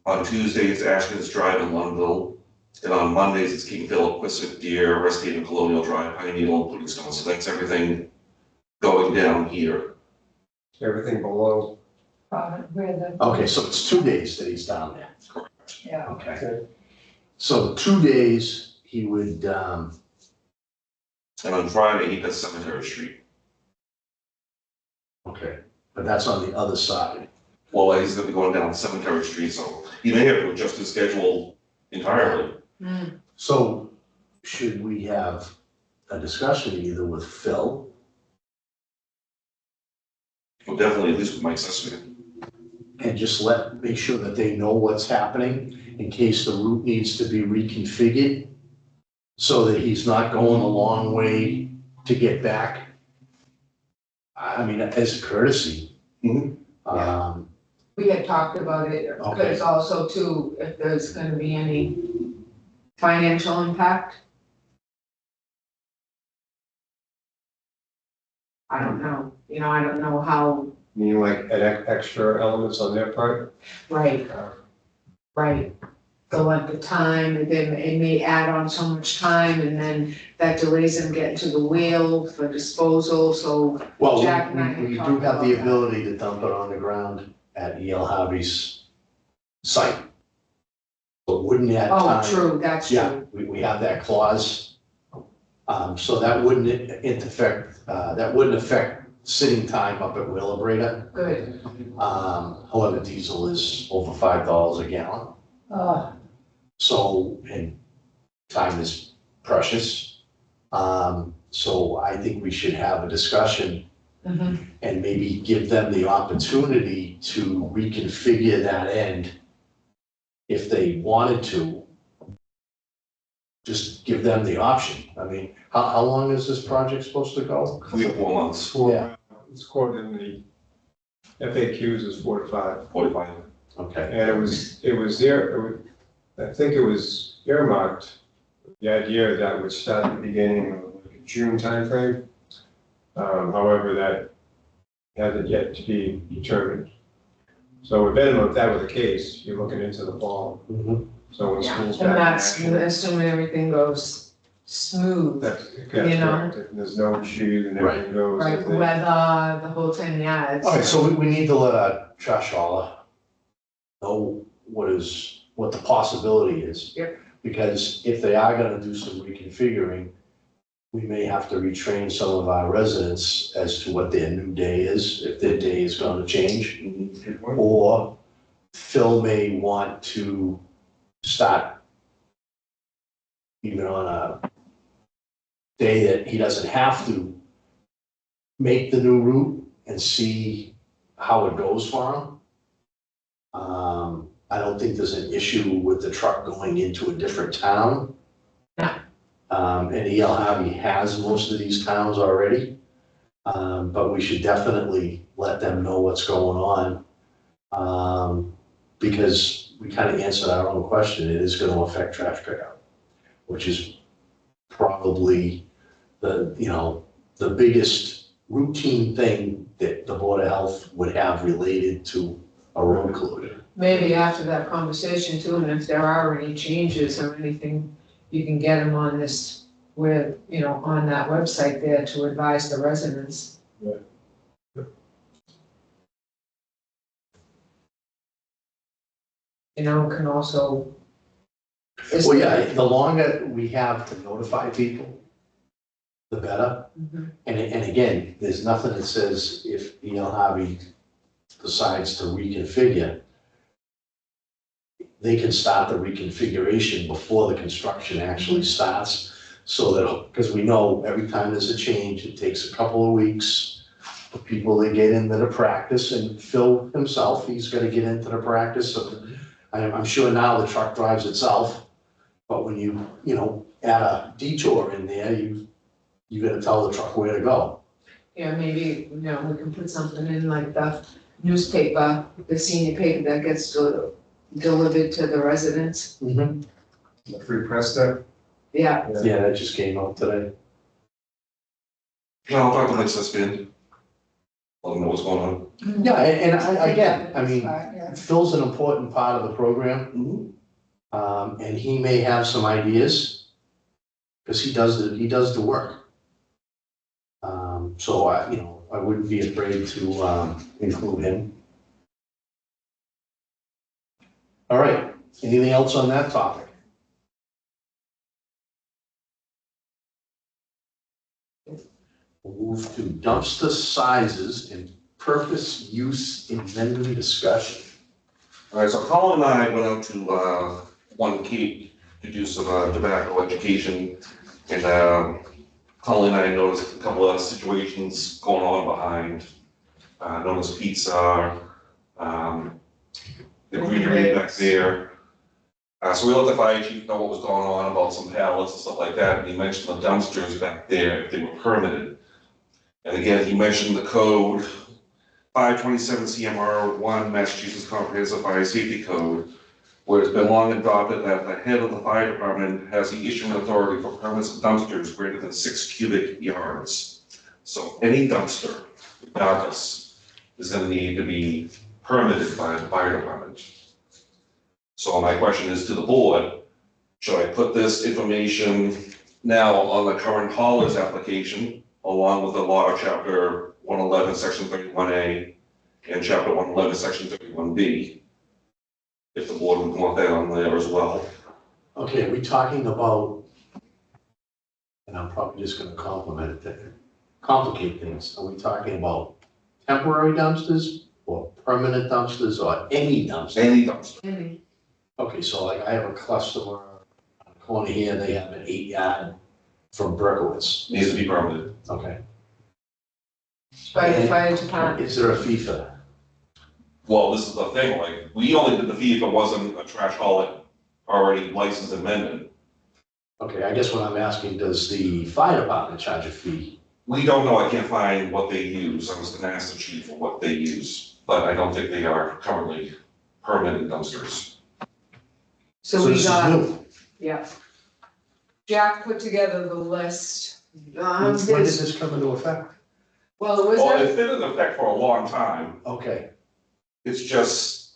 S1: On Tuesday, it's Ashton's Drive in Lundville. And on Mondays, it's King Philip, Quistit, Deer, West Haven, Colonial Drive, Pine Needle, and Pudding Stone. So that's everything going down here.
S5: Everything below.
S3: Where the,
S2: Okay, so it's 2 days that he's down there.
S3: yeah,
S2: Okay. So 2 days, he would,
S1: And on Friday, he does Cemetery Street.
S2: okay, but that's on the other side.
S1: Well, he's gonna be going down Cemetery Street, so he may have to adjust his schedule entirely.
S2: So should we have a discussion either with Phil?
S1: Well, definitely, at least with Mike Sussman.
S2: And just make sure that they know what's happening in case the route needs to be reconfigured so that he's not going a long way to get back. I mean, as a courtesy.
S1: Mhm.
S4: we had talked about it, because also too, if there's gonna be any financial impact. I don't know, I don't know how,
S5: Meaning like extra elements on their part?
S4: right, the length of time, and then it may add on so much time, and then that delays them getting to the wheel for disposal, so,
S2: Well,
S4: Jack and I had
S2: we do
S4: talked
S2: have
S4: about
S2: the
S4: that.
S2: ability to dump it on the ground at E.L. Harvey's site. But wouldn't add time.
S4: oh, true, that's true.
S2: Yeah, we have that clause. So that wouldn't affect sitting time up at Wheelabrator.
S4: Good,
S2: However, diesel is over $5 a gallon. So, and time is precious. So I think we should have a discussion
S4: Mhm.
S2: and maybe give them the opportunity to reconfigure that end if they wanted to. Just give them the option. I mean, how long is this project supposed to go?
S1: 3 or 4 months,
S2: Yeah.
S5: It's quoted in the FAQs as 4 to 5.
S1: 45.
S2: Okay,
S5: And I think it was earmarked, the idea that would start at the beginning of like June timeframe. However, that hasn't yet to be determined. So at minimum, if that were the case, you're looking into the fall.
S2: Mhm.
S5: So when
S4: Yeah,
S5: school's
S4: and
S5: back in
S4: that's
S5: action,
S4: assuming everything goes smooth,
S5: that's
S4: you know.
S5: correct. And there's no issues and everything goes.
S4: right,
S5: as they-
S4: weather, the whole 10 yards.
S2: All right, so we need to let our trash hauler know what the possibility is.
S4: Yep.
S2: Because if they are gonna do some reconfiguring, we may have to retrain some of our residents as to what their new day is, if their day is gonna change. Or Phil may want to start even on a day that he doesn't have to make the new route and see how it goes for him. I don't think there's an issue with the truck going into a different town.
S4: No.
S2: And E.L. Harvey has most of these towns already. But we should definitely let them know what's going on. Because we kind of answered our own question, it is gonna affect trash pickup, which is probably the biggest routine thing that the Board of Health would have related to a road closure.
S4: Maybe after that conversation too, and if there are any changes or anything, you can get them on this, with, on that website there to advise the residents. Can also.
S2: Well, yeah, the longer we have to notify people, the better.
S4: Mhm.
S2: And again, there's nothing that says if E.L. Harvey decides to reconfigure, they can start the reconfiguration before the construction actually starts. So that, because we know every time there's a change, it takes a couple of weeks for people to get into the practice, and Phil himself, he's gotta get into the practice. So I'm sure now the truck drives itself, but when you add a detour in there, you gotta tell the truck where to go.
S4: Yeah, maybe, we can put something in like the newspaper, the senior paper that gets delivered to the residents.
S2: Mm-hmm.
S5: Free press there?
S4: Yeah,
S2: Yeah, that just came out today.
S1: No, I'll talk to Mike Suspin. Let him know what's going on.
S2: Yeah, again, I mean,
S3: Yeah.
S2: Phil's an important part of the program. And he may have some ideas, because he does the work. So I wouldn't be afraid to include him. All right, anything else on that topic? We'll move to dumpster sizes and purpose, use, and vendor discussion.
S1: All right, so Colin and I went out to One Cape to do some tobacco education, and Colin and I noticed a couple of situations going on behind Nona's Pizza, the greenery back there. So we let the fire chief know what was going on about some pallets and stuff like that, and he mentioned the dumpsters back there, if they were permitted. And again, he mentioned the code, 527 CMR 1, Massachusetts Comprehensive Fire Safety Code, where it's been long adopted that the head of the fire department has the issuing authority for permits of dumpsters greater than 6 cubic yards. So any dumpster, regardless, is gonna need to be permitted by the fire department. So my question is to the board, should I put this information now on the current haulers application, along with the law of chapter 111, section 31A, and chapter 111, section 31B? If the board would want that on there as well.
S2: Okay, are we talking about, and I'm probably just gonna complicate things, are we talking about temporary dumpsters or permanent dumpsters or any dumpster?
S1: Any dumpster.
S4: maybe.
S2: Okay, so like I have a customer on the corner here, they have an 8-yard from Berkowitz.
S1: Needs to be permitted.
S2: Okay.
S4: By the fire department.
S2: Is there a fee for that?
S1: Well, this is the thing, like, we only did the fee if it wasn't a trash hauler already licensed and amended.
S2: Okay, I guess what I'm asking, does the fire department charge a fee?
S1: We don't know, I can't find what they use, I was gonna ask the chief for what they use, but I don't think they are currently permanent dumpsters.
S4: So we
S2: this is
S4: got,
S2: new.
S4: yeah. Jack put together the list.
S2: When did this come into effect?
S4: Well, it was,
S1: Well, it's been in effect for a long time,
S2: Okay,
S1: it's just,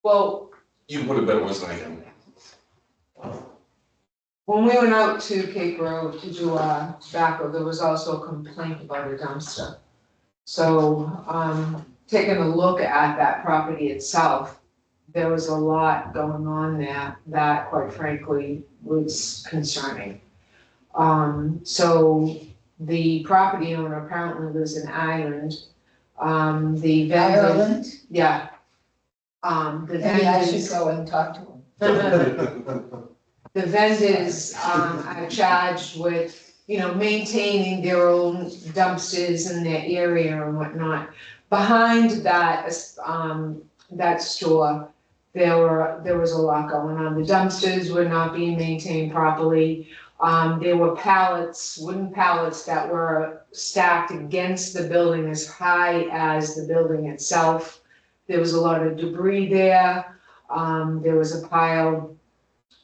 S4: well,
S1: you can put it better words than I can.
S4: when we went out to Cape Road to do our backhoe, there was also a complaint about a dumpster. So, taking a look at that property itself, there was a lot going on there that quite frankly was concerning. So the property owner apparently lives in Ireland. The vendor,
S3: Ireland,
S4: yeah. The
S3: maybe I should
S4: vendors,
S3: go and talk to him.
S4: the vendors, are charged with, maintaining their own dumpsters in their area and whatnot. Behind that, that store, there was a lot going on. The dumpsters were not being maintained properly. There were pallets, wooden pallets that were stacked against the building as high as the building itself. There was a lot of debris there. There was a pile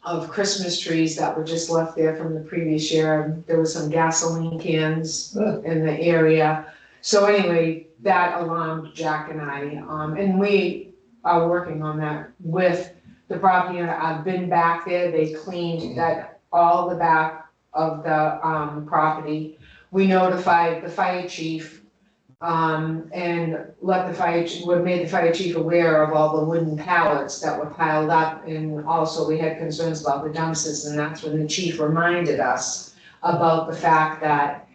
S4: of Christmas trees that were just left there from the previous year. There was some gasoline cans in the area. So anyway, that alarmed Jack and I, and we are working on that with the property owner. I've been back there, they cleaned that, all the back of the, property. We notified the fire chief, and made the fire chief aware of all the wooden pallets that were piled up, and also we had concerns about the dumpsters, and that's when the chief reminded us about the fact that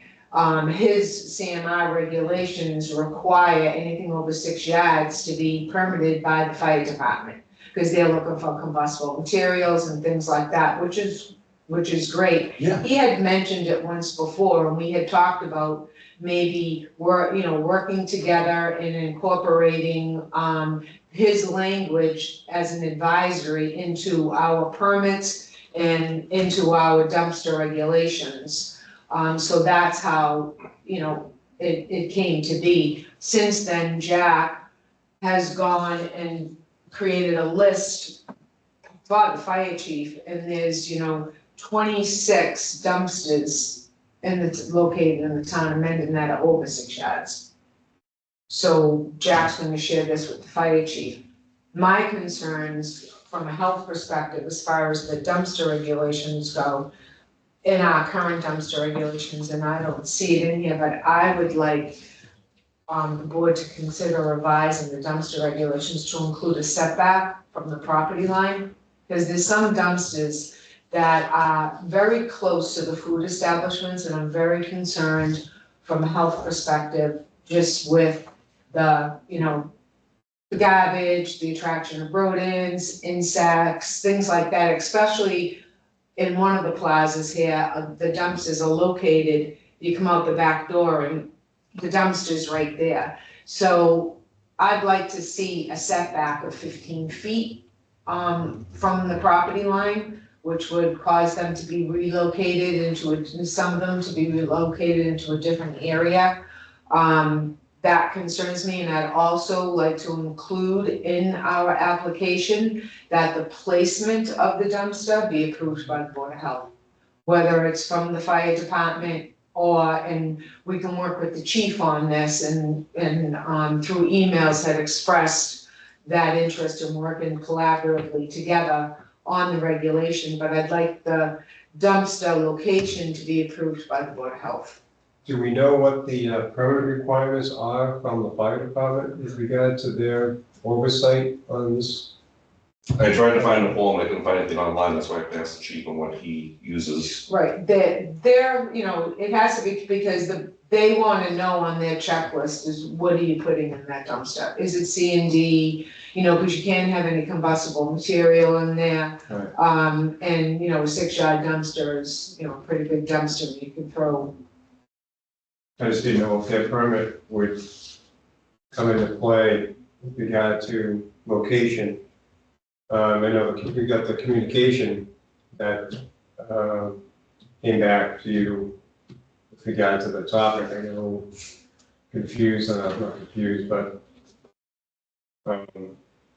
S4: his CMR regulations require anything over 6 yards to be permitted by the fire department, because they're looking for combustible materials and things like that, which is great.
S2: Yeah.
S4: He had mentioned it once before, and we had talked about maybe working together and incorporating his language as an advisory into our permits and into our dumpster regulations. So that's how, it came to be. Since then, Jack has gone and created a list for the fire chief, and there's, 26 dumpsters located in the town of Mendon that are over 6 yards. So Jack's gonna share this with the fire chief. My concerns from a health perspective, as far as the dumpster regulations go, in our current dumpster regulations, and I don't see it in here, but I would like the board to consider revising the dumpster regulations to include a setback from the property line, because there's some dumpsters that are very close to the food establishments, and I'm very concerned from a health perspective, just with the, the garbage, the attraction of rodents, insects, things like that, especially in one of the plazas here, the dumpsters are located, you come out the back door and the dumpster's right there. So I'd like to see a setback of 15 feet from the property line, which would cause them to be relocated some of them to be relocated into a different area. That concerns me, and I'd also like to include in our application that the placement of the dumpster be approved by the Board of Health. Whether it's from the fire department and we can work with the chief on this, and through emails had expressed that interest in working collaboratively together on the regulation, but I'd like the dumpster location to be approved by the Board of Health.
S5: Do we know what the permit requirements are from the fire department with regard to their oversight on this?
S1: I tried to find a form, I couldn't find anything online, that's why I asked the chief on what he uses.
S4: Right, they're, it has to be, because they wanna know on their checklist is what are you putting in that dumpster? Is it C and D? Because you can't have any combustible material in there.
S5: Right.
S4: And, a 6 yard dumpster is, a pretty big dumpster, you could throw.
S5: I just didn't know if their permit would come into play with regard to location. I know we got the communication that came back to you with regard to the topic. I get a little confused, and I'm not confused, but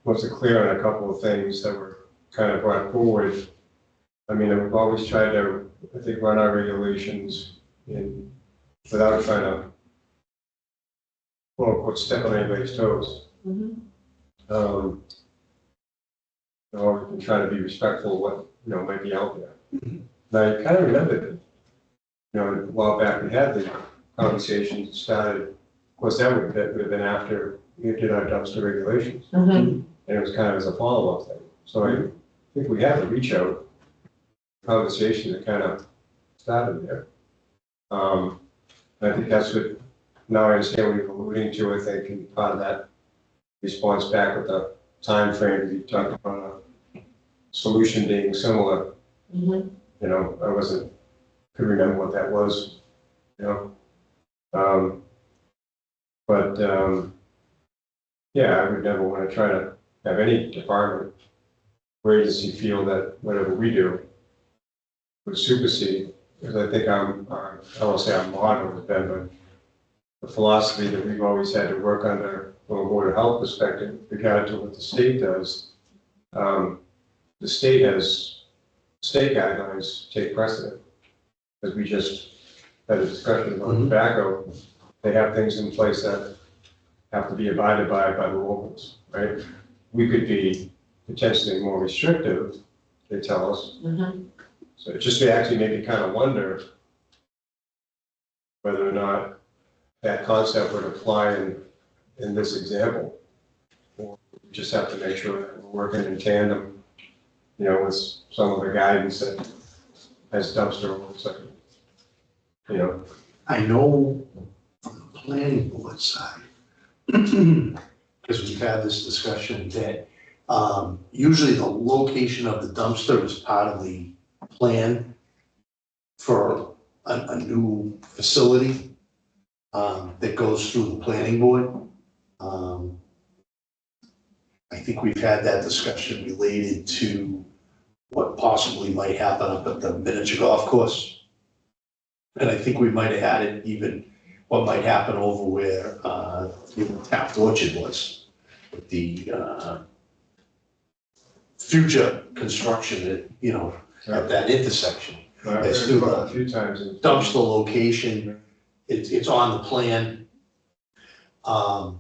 S5: wasn't clear on a couple of things that were kind of brought forward. I mean, we've always tried to, I think, run our regulations without trying to, quote unquote, step on anybody's toes.
S4: Mm-hmm.
S5: Or trying to be respectful of what, might be out there. Now, I kind of remember that, a while back we had the conversation started. Of course, that would have been after we did our dumpster regulations.
S4: Mm-hmm.
S5: And it was kind of as a follow-up thing. So I think we have a reach out conversation that kind of started there. I think that's what, now I understand what you're alluding to, I think, and part of that response back with the time frame you talked about a solution being similar.
S4: Mhm.
S5: You know, I couldn't remember what that was, you know. Yeah, I would never want to try to have any department or agency feel that whatever we do would supersede, because I think I won't say I'm modern with Ben, but the philosophy that we've always had to work under from a Board of Health perspective, regard to what the state does. The state guidelines take precedent, as we just had a discussion on tobacco. They have things in place that have to be abided by the locals, right? We could be potentially more restrictive, they tell us.
S4: Mhm.
S5: So it just actually made me kind of wonder whether or not that concept would apply in this example. Or we just have to make sure that we're working in tandem, you know, with some of the guidance that has dumpster oversight. You know,
S2: I know from the planning board side, because we've had this discussion, that usually the location of the dumpster is part of the plan for a new facility that goes through the planning board. I think we've had that discussion related to what possibly might happen up at the miniature golf course. And I think we might have had it even what might happen over where Taft Orchard was, with the future construction that, you know, at that intersection.
S5: I've
S2: Let's
S5: heard
S2: do
S5: about
S2: the
S5: a few times.
S2: dumpster location, it's on the plan. I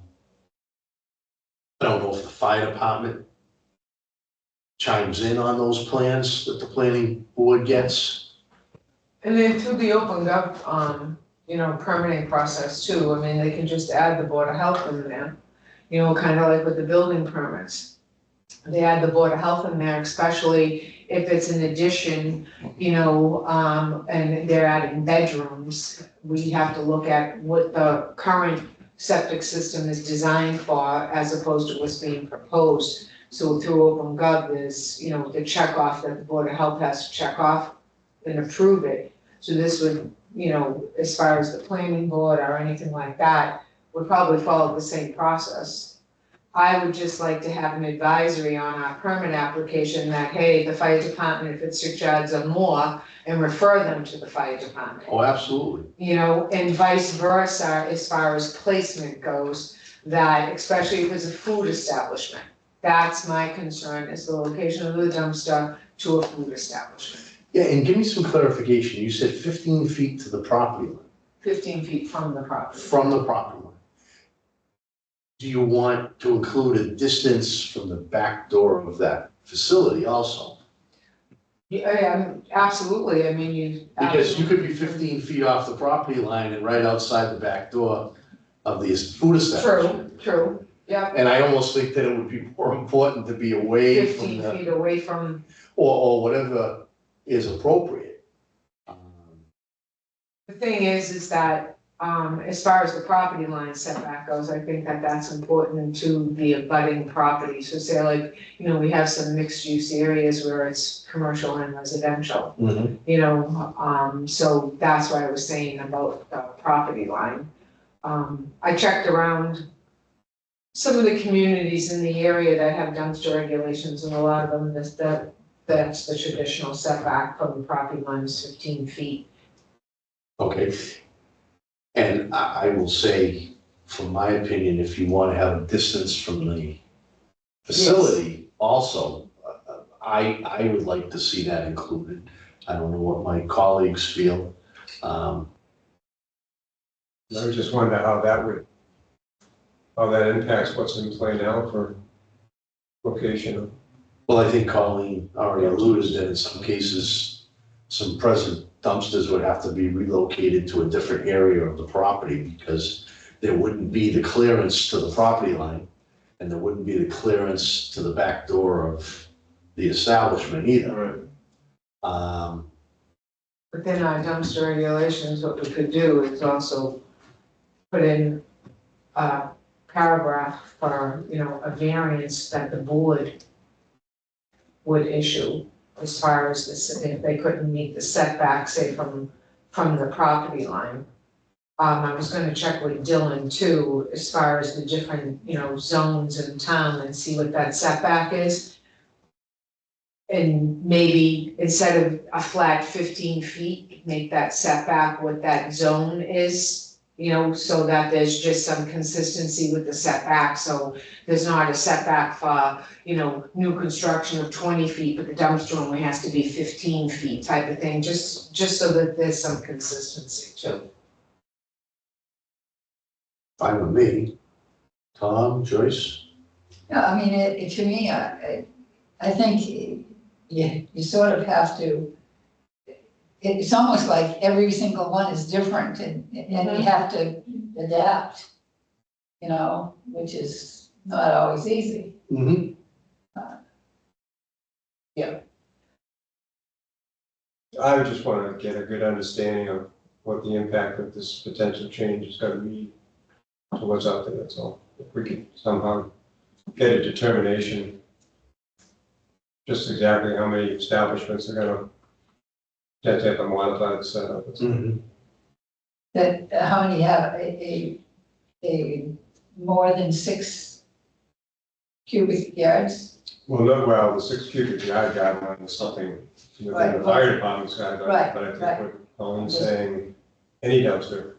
S2: don't know if the fire department chimes in on those plans that the planning board gets.
S4: And then through the open gov, permitting process too, I mean, they can just add the Board of Health in there. You know, kind of like with the building permits. They add the Board of Health in there, especially if it's an addition, and they're adding bedrooms. We have to look at what the current septic system is designed for as opposed to what's being proposed. So through open gov, there's, the check off that the Board of Health has to check off and approve it. So this would, as far as the planning board or anything like that, would probably follow the same process. I would just like to have an advisory on our permit application that, hey, the fire department, if it's 6 yards or more, and refer them to the fire department.
S2: Oh, absolutely.
S4: And vice versa, as far as placement goes, that especially if it's a food establishment. That's my concern, is the location of the dumpster to a food establishment.
S2: Yeah, and give me some clarification. You said 15 feet to the property line.
S4: 15 feet from the property.
S2: From the property line. Do you want to include a distance from the back door of that facility also?
S4: Yeah, absolutely, I mean, you.
S2: Because you could be 15 feet off the property line and right outside the back door of the food establishment.
S4: True, yeah.
S2: And I almost think that it would be more important to be away from
S4: 15 feet away from.
S2: Or whatever is appropriate.
S4: The thing is that, as far as the property line setback goes, I think that that's important to the abutting property. So say like, we have some mixed use areas where it's commercial and residential. So that's why I was saying about the property line. I checked around some of the communities in the area that have dumpster regulations, and a lot of them, that's the traditional setback from the property line is 15 feet.
S2: Okay. And I will say, from my opinion, if you want to have a distance from the facility also, I would like to see that included. I don't know what my colleagues feel.
S5: I was just wondering how that impacts what's in play now for location.
S2: Well, I think Colleen already alluded that in some cases, some present dumpsters would have to be relocated to a different area of the property because there wouldn't be the clearance to the property line. and there wouldn't be the clearance to the back door of the establishment either.
S5: Right.
S4: Within our dumpster regulations, what we could do is also put in a paragraph for, a variance that the board would issue as far as if they couldn't meet the setback, say from the property line. I was gonna check with Dylan too, as far as the different, zones in town and see what that setback is. And maybe instead of a flat 15 feet, make that setback what that zone is, so that there's just some consistency with the setback, so there's not a setback for, new construction of 20 feet, but the dumpster only has to be 15 feet type of thing, just so that there's some consistency too.
S2: Fine with me. Tom, Joyce?
S3: No, I mean, to me, I think you sort of have to, it's almost like every single one is different and you have to adapt, which is not always easy.
S2: Mm-hmm.
S5: I just want to get a good understanding of what the impact of this potential change is going to be to what's out there, that's all. If we could somehow get a determination, just exactly how many establishments are going to have a modified setup.
S2: Mm-hmm.
S3: That how many have a more than 6 cubic yards?
S5: Well, the 6 cubic yard guideline is something within
S3: Right,
S5: the fire department's guideline,
S3: right,
S5: but I think
S3: right.
S5: what Colleen's saying, any dumpster,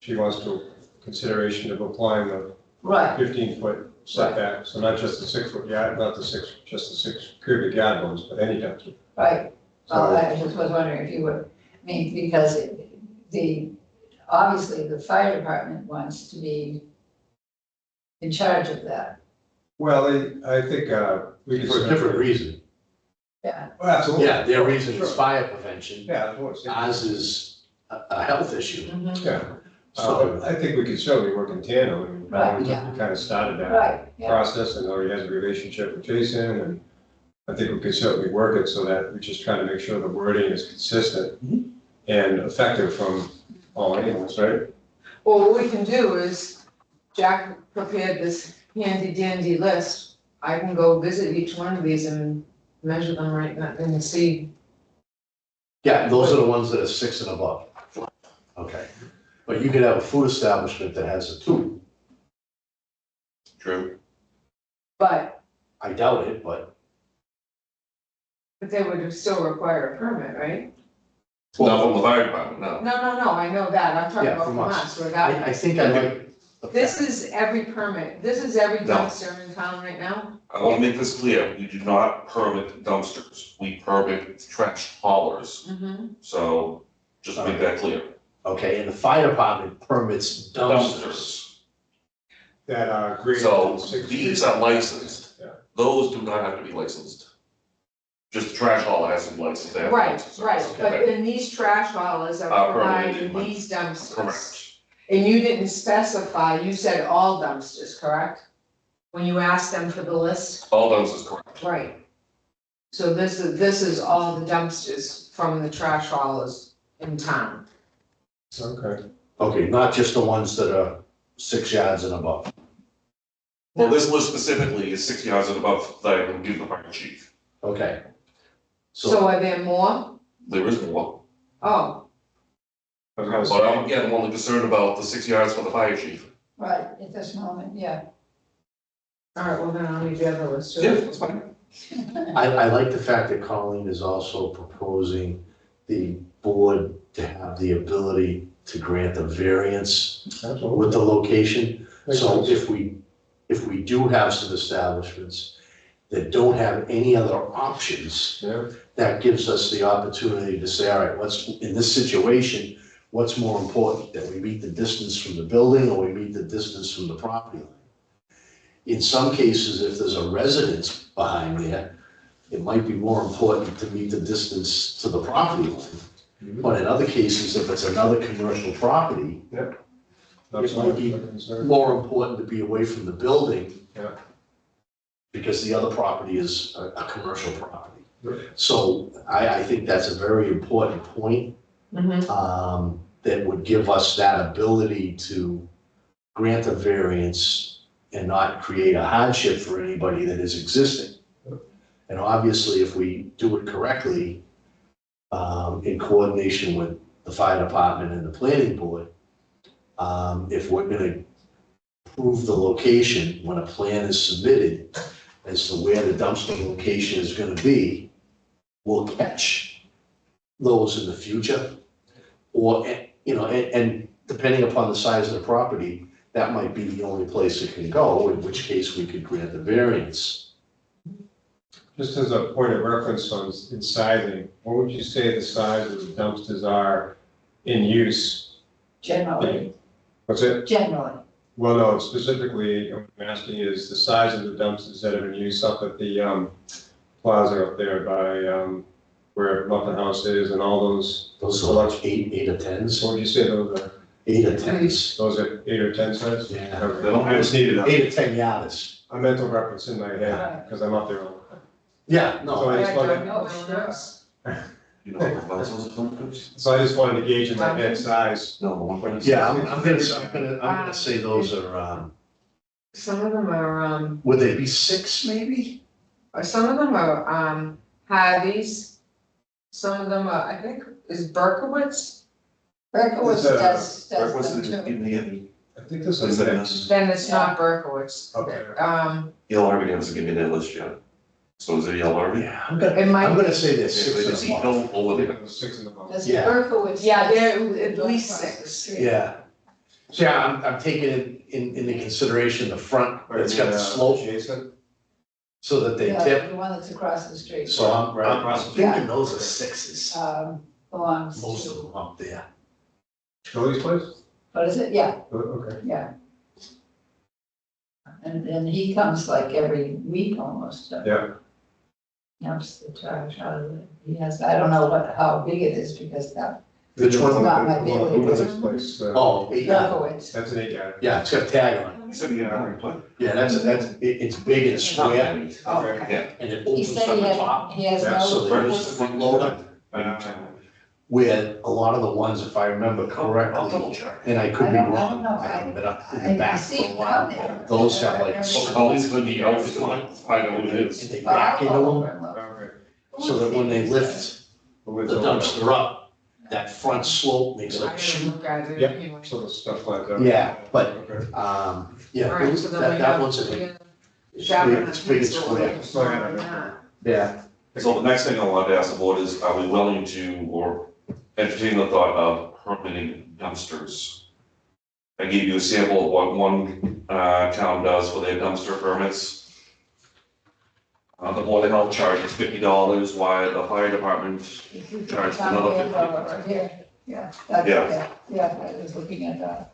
S5: she wants to consideration of applying the
S3: Right,
S5: 15-foot setback, so not just the 6-foot yard, not the just the 6 cubic yard ones, but any dumpster.
S3: right. Well,
S5: So,
S3: I just was wondering if you would, because obviously the fire department wants to be in charge of that.
S5: well, I think we can.
S2: For a different reason.
S3: Yeah,
S5: Well, absolutely.
S2: Yeah, their reason is
S5: Sure.
S2: fire prevention,
S5: Yeah, of course. Yeah.
S2: ours is a health issue.
S5: Yeah.
S2: So,
S5: I think we could certainly work in tandem. I mean,
S3: Right,
S5: we
S3: yeah.
S5: kind of started that
S3: right, yeah,
S5: process and already has a relationship with Jason, and I think we could certainly work it so that we just try to make sure the wording is consistent
S2: Mhm.
S5: and effective from all angles, right?
S4: Well, what we can do is, Jack prepared this handy dandy list. I can go visit each one of these and measure them right now and see.
S2: yeah, those are the ones that are 6 and above. Okay. But you could have a food establishment that has a 2.
S1: True.
S4: But
S2: I doubt it, but.
S4: they would still require a permit, right?
S1: Not from the fire department, no.
S4: No, I know that. I'm talking
S2: Yeah,
S4: about
S2: from
S4: from
S2: us.
S4: us, where that.
S2: I think I like.
S4: This is every permit. This is every
S1: No.
S4: dumpster in town right now.
S1: I want to make this clear, we do not permit dumpsters, we permit trash haulers,
S4: Mm-hmm.
S1: so just to make that clear.
S2: Okay, and the fire department permits dumpsters.
S5: That are greater
S1: So
S5: than 6
S1: these
S5: feet.
S1: are licensed,
S5: Yeah.
S1: those do not have to be licensed. Just the trash hauler has to be licensed, they have
S4: Right,
S1: license.
S4: right, but
S1: Okay.
S4: then these trash haulers are
S1: Permitted,
S4: providing these dumpsters.
S1: Correct.
S4: And you didn't specify, you said all dumpsters, correct? When you asked them for the list?
S1: All dumpsters, correct.
S4: Right. So this is all the dumpsters from the trash haulers in town.
S5: Okay.
S2: Okay, not just the ones that are 6 yards and above.
S1: Well, this list specifically is 60 yards and above that I will give the fire chief.
S2: Okay.
S4: So are there more?
S1: There is more,
S4: Oh,
S5: I was gonna
S1: but
S5: say,
S1: I'm again only concerned about the 6 yards for the fire chief.
S3: right, at this moment, yeah.
S4: all right, well then I'll leave the other list too.
S1: Yeah, that's fine.
S2: I like the fact that Colleen is also proposing the board to have the ability to grant a variance
S5: absolutely.
S2: with the location.
S5: Makes
S2: So
S5: sense.
S2: if we do have some establishments that don't have any other options,
S5: Yeah,
S2: that gives us the opportunity to say, all right, in this situation, what's more important, that we meet the distance from the building or we meet the distance from the property line? In some cases, if there's a residence behind there, it might be more important to meet the distance to the property line.
S5: Mhm.
S2: But in other cases, if it's another commercial property,
S5: that's
S2: It might be
S5: my concern.
S2: more important to be away from the building
S5: Yeah.
S2: because the other property is a commercial property. So I think that's a very important point, that would give us that ability to grant a variance and not create a hardship for anybody that is existing. And obviously, if we do it correctly, in coordination with the fire department and the planning board, if we're gonna prove the location when a plan is submitted as to where the dumpster location is gonna be, we'll catch those in the future. Or, you know, and depending upon the size of the property, that might be the only place it can go, in which case we could grant the variance.
S5: Just as a point of reference on in sizing, what would you say the size of the dumpsters are in use?
S3: Generally,
S5: What's it?
S3: generally.
S5: Well, no, specifically, what I'm asking is the size of the dumpsters that are in use up at the plaza up there by where Muffin House is and all those.
S2: Those are like eight or tens,
S5: What would you say those are?
S2: 8 or 10s.
S5: Those are 8 or 10 size?
S2: Yeah.
S5: Okay.
S1: They don't have to need it up.
S2: 8 or 10 yards.
S5: A mental reference in my head, because I'm up there all the time.
S2: Yeah, no,
S5: So I just wanted,
S1: You know, what those are from?
S5: so I just wanted to gauge in my head size.
S1: No, the 1.6.
S2: yeah, I'm gonna say those are,
S4: Some of them are,
S2: would they be 6 maybe?
S4: some of them are, Hardee's. Some of them are, I think, is Berkowitz,
S3: Berkowitz does
S1: What's
S3: them
S1: the,
S3: too.
S1: in the,
S5: I think this
S1: Is
S5: is
S1: that-
S5: next.
S4: then it's not Berkowitz.
S5: Okay.
S1: Yellow Army hasn't given me that list yet. So is it Yellow Army?
S2: Yeah,
S4: It might-
S2: I'm gonna say there's
S1: Is
S2: 6
S1: it
S2: of them.
S1: Eagle or what?
S5: There was 6 in the box.
S3: Does
S2: Yeah.
S3: Berkowitz?
S4: Yeah, there
S3: does
S4: at
S3: the
S4: least
S3: across the
S4: 6.
S3: street.
S2: Yeah. So yeah, I'm taking into consideration the front, it's got the slope,
S5: Jason?
S2: so that they
S3: Yeah,
S2: tip.
S3: the one that's across the street.
S2: So I'm
S5: Right across the
S2: thinking those are 6s,
S3: Belongs
S2: most of
S3: to,
S2: them up there.
S5: Chili's place?
S3: what is it? Yeah,
S5: Oh, okay.
S3: yeah. And he comes like every week almost.
S5: Yeah.
S3: Dumps the trash out of it. He has, I don't know how big it is because that,
S2: Which one?
S3: Not my building.
S5: Chili's place,
S2: Oh, 8 yard.
S3: Berkowitz.
S5: that's an 8 yard.
S2: Yeah, it's got a tag on it.
S1: You said Yellow Army,
S2: Yeah, it's big and square,
S3: Okay.
S1: Yeah.
S2: and it
S3: He
S2: opens
S3: said
S2: from
S3: he
S2: the
S3: has,
S2: top.
S3: he has
S5: Yeah,
S2: So
S3: no,
S2: there's the front loader, where a lot of the ones, if I remember
S1: I'll double
S2: correctly,
S1: check.
S2: and I could
S3: I
S2: be
S3: don't
S2: wrong,
S3: know.
S2: I haven't been up in
S3: I
S2: the back
S3: see
S2: for a
S3: it
S2: while.
S3: down there.
S2: Those have like,
S1: Always good to know, find out what it
S2: and
S1: is.
S2: they back into them,
S5: Okay.
S2: so that when they lift
S5: With
S2: the
S5: all
S2: dumpster up, that front slope makes
S4: I
S2: like
S4: gotta
S2: shoot.
S4: look at it
S5: Yep.
S4: anyway.
S5: So the stuff like that.
S2: Yeah, but,
S5: Okay.
S2: yeah,
S4: Alright, so then we
S2: that
S4: have.
S2: one's a big,
S4: It's
S2: it's big and square. Yeah.
S1: So the next thing I wanted to ask the board is, are we willing to, or entertain the thought of permitting dumpsters? I gave you a sample of what one town does for their dumpster permits. The Board of Health charges $50, while the fire department charges another $50.
S3: Here, yeah, yeah, I was looking at that.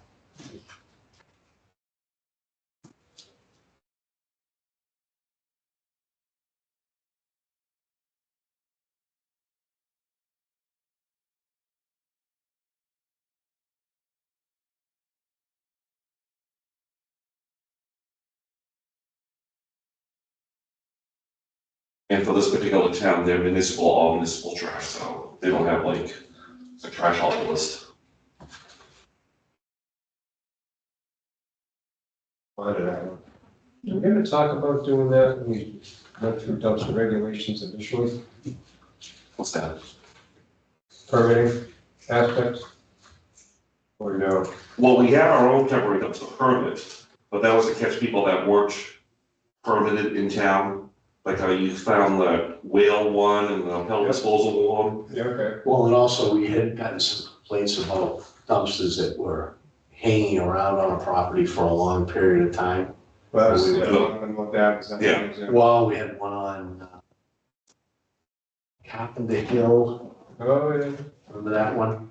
S1: And for this particular town, they're municipal, all municipal trash, so they don't have like a trash hauler list.
S5: Why did I? We're gonna talk about doing that when we went through dumpster regulations initially,
S1: What's that?
S5: permitting aspects. Or no?
S1: Well, we have our own temporary dumpster permit, but that was to catch people that weren't permitted in town. Like how you found the whale one and the pellet disposal one.
S5: Yeah, okay.
S2: Well, and also we had gotten some complaints about dumpsters that were hanging around on a property for a long period of time.
S5: Well, that's, yeah, and what that is.
S1: Yeah.
S2: Well, we had one on Carpenter Hill,
S5: Oh, yeah.
S2: remember that one?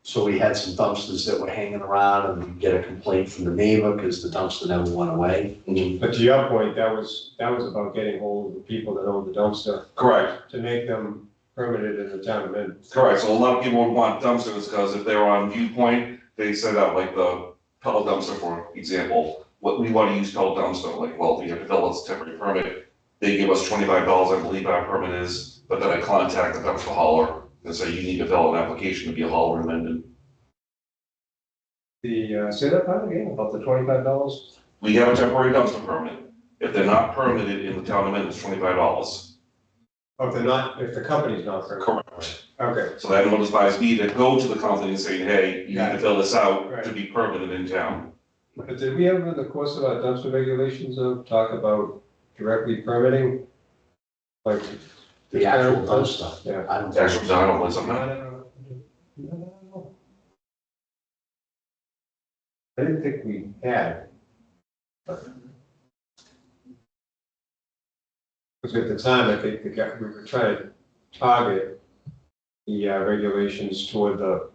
S2: So we had some dumpsters that were hanging around and we get a complaint from the neighbor because the dumpster never went away.
S5: But to your point, that was about getting hold of the people that own the dumpster
S1: Correct.
S5: to make them permitted in the town of Minden.
S1: Correct, so a lot of people would want dumpsters, because if they're on Viewpoint, they set up like the pellet dumpster, for example. what we want to use called dumpster, like, well, we have to fill out this temporary permit. They give us $25, I believe our permit is, but then I contact the dumpster hauler and say, you need to fill out an application to be a hauler in Mendon.
S5: Say that part again, about the $25?
S1: We have a temporary dumpster permit. If they're not permitted in the town of Mendon, it's $25.
S5: Oh, if the company's not permitted.
S1: Correct.
S5: Okay,
S1: So that notifies me to go to the company and say, hey, you need to fill this out
S5: Right.
S1: to be permitted in town.
S5: but did we ever, in the course of our dumpster regulations, talk about directly permitting? Like,
S2: The actual dumpster.
S5: Yeah.
S2: I don't think
S1: Actually,
S2: so.
S1: I don't want something.
S5: No. I didn't think we had. Because at the time, I think we were trying to target the regulations toward the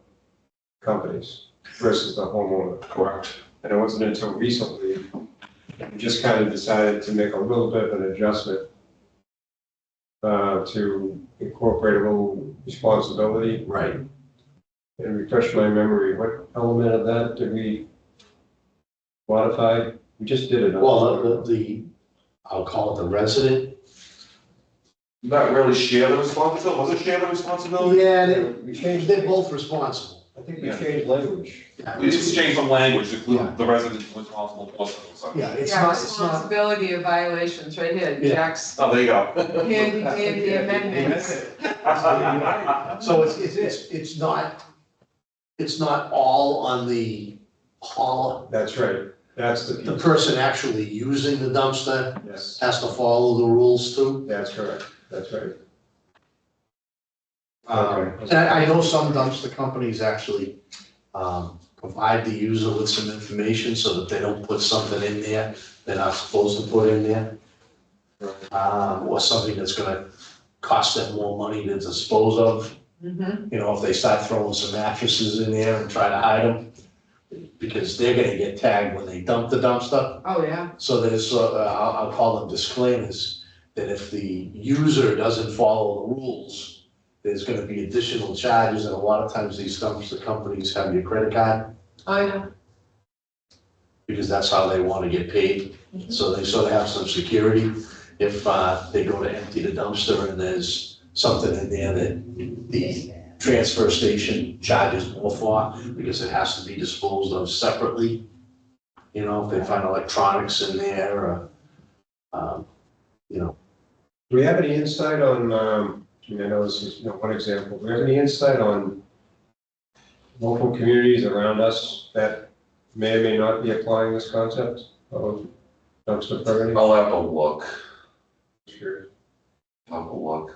S5: companies versus the homeowner.
S1: Correct.
S5: And it wasn't until recently, we just kind of decided to make a little bit of an adjustment to incorporate a little responsibility.
S2: Right.
S5: And refresh my memory, what element of that did we modify? We just did it.
S2: Well, I'll call it the resident.
S1: Not really share the responsibility, was it share the responsibility?
S2: Yeah,
S5: We changed,
S2: they're both responsible.
S5: I think we changed language.
S2: Yeah.
S1: We just changed some language to
S2: Yeah.
S1: include the resident responsible person or something.
S2: Yeah, it's
S4: Yeah,
S2: not,
S4: responsibility of violations, right here,
S2: Yeah.
S4: Jack's
S1: Oh, there you go.
S4: handy amendments.
S2: so it's not all on the hauler.
S5: That's right, that's
S2: The
S5: the piece,
S2: person actually using the dumpster
S5: yes,
S2: has to follow the rules too.
S5: that's correct, that's right.
S2: And I know some dumpster companies actually, provide the user with some information so that they don't put something in there they're not supposed to put in there. Or something that's gonna cost them more money to dispose of.
S4: Mhm.
S2: You know, if they start throwing some mattresses in there and try to hide them, because they're gonna get tagged when they dump the dumpster.
S4: Oh, yeah,
S2: So there's, I'll call them disclaimers, that if the user doesn't follow the rules, there's gonna be additional charges, and a lot of times these dumpster companies have your credit card,
S4: oh, yeah.
S2: because that's how they wanna get paid. So they sort of have some security if, they go to empty the dumpster and there's something in there that the transfer station charges more for, because it has to be disposed of separately. You know, if they find electronics in there, or, you know,
S5: Do we have any insight on, I know this is, one example, do we have any insight on local communities around us that may or may not be applying this concept of dumpster permitting?
S1: I'll have to look,
S5: Sure.
S1: I'll have to look.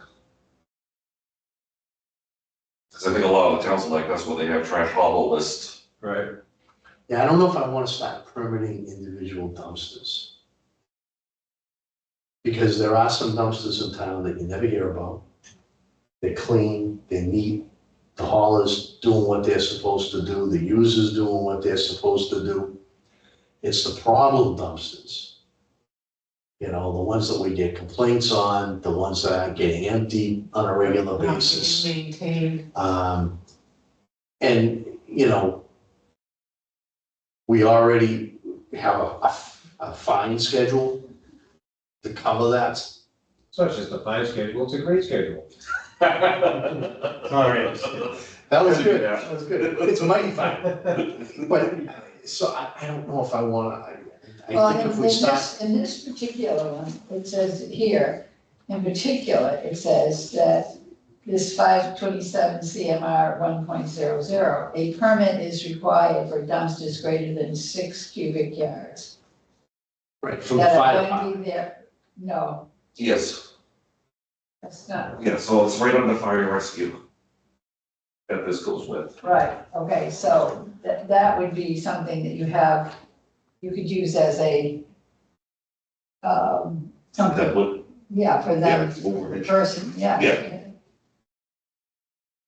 S1: Cause I think a lot of the towns are like us where they have trash hauler lists.
S5: Right,
S2: yeah, I don't know if I wanna start permitting individual dumpsters. Because there are some dumpsters in town that you never hear about. They're clean, they're neat, the haulers doing what they're supposed to do, the users doing what they're supposed to do. It's the problem dumpsters. You know, the ones that we get complaints on, the ones that aren't getting emptied on a regular
S4: Not being
S2: basis.
S4: maintained.
S2: And, you know, we already have a fine schedule to cover that.
S5: it's not just a fine schedule, it's a great schedule.
S1: Sorry.
S2: That was good, that was good. It's mighty fine. But, so I don't know if I wanna,
S3: Well,
S2: I think if we start,
S3: in this particular one, it says here, in particular, it says that this 527 CMR 1.00, a permit is required for dumpsters greater than 6 cubic yards.
S2: right, from the
S3: That
S2: fire
S3: are going
S2: department.
S3: to be there, no,
S1: Yes,
S3: that's not,
S1: yeah, so it's right under fire and rescue. That this goes with.
S3: right, okay, so that would be something that you could use as a,
S1: That
S3: something,
S1: would,
S3: yeah, for
S1: yeah,
S3: them, the
S1: overreach.
S3: person, yeah.
S1: Yeah.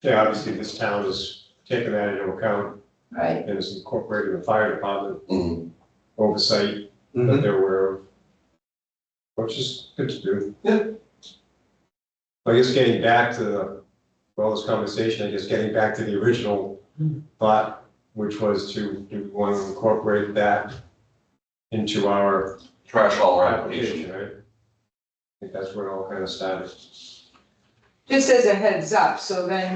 S5: Yeah, obviously this town is taking that into account
S3: Right,
S5: and is incorporating the fire department
S1: Mhm.
S5: oversight that
S2: Mhm.
S5: they're aware of. Which is good to do.
S1: Yeah.
S5: I guess getting back to all this conversation, I guess getting back to the original thought, which was to want to incorporate that into our
S1: Trash hauler application.
S5: application, right? I think that's where it all kind of started.
S4: Just as a heads up, so then,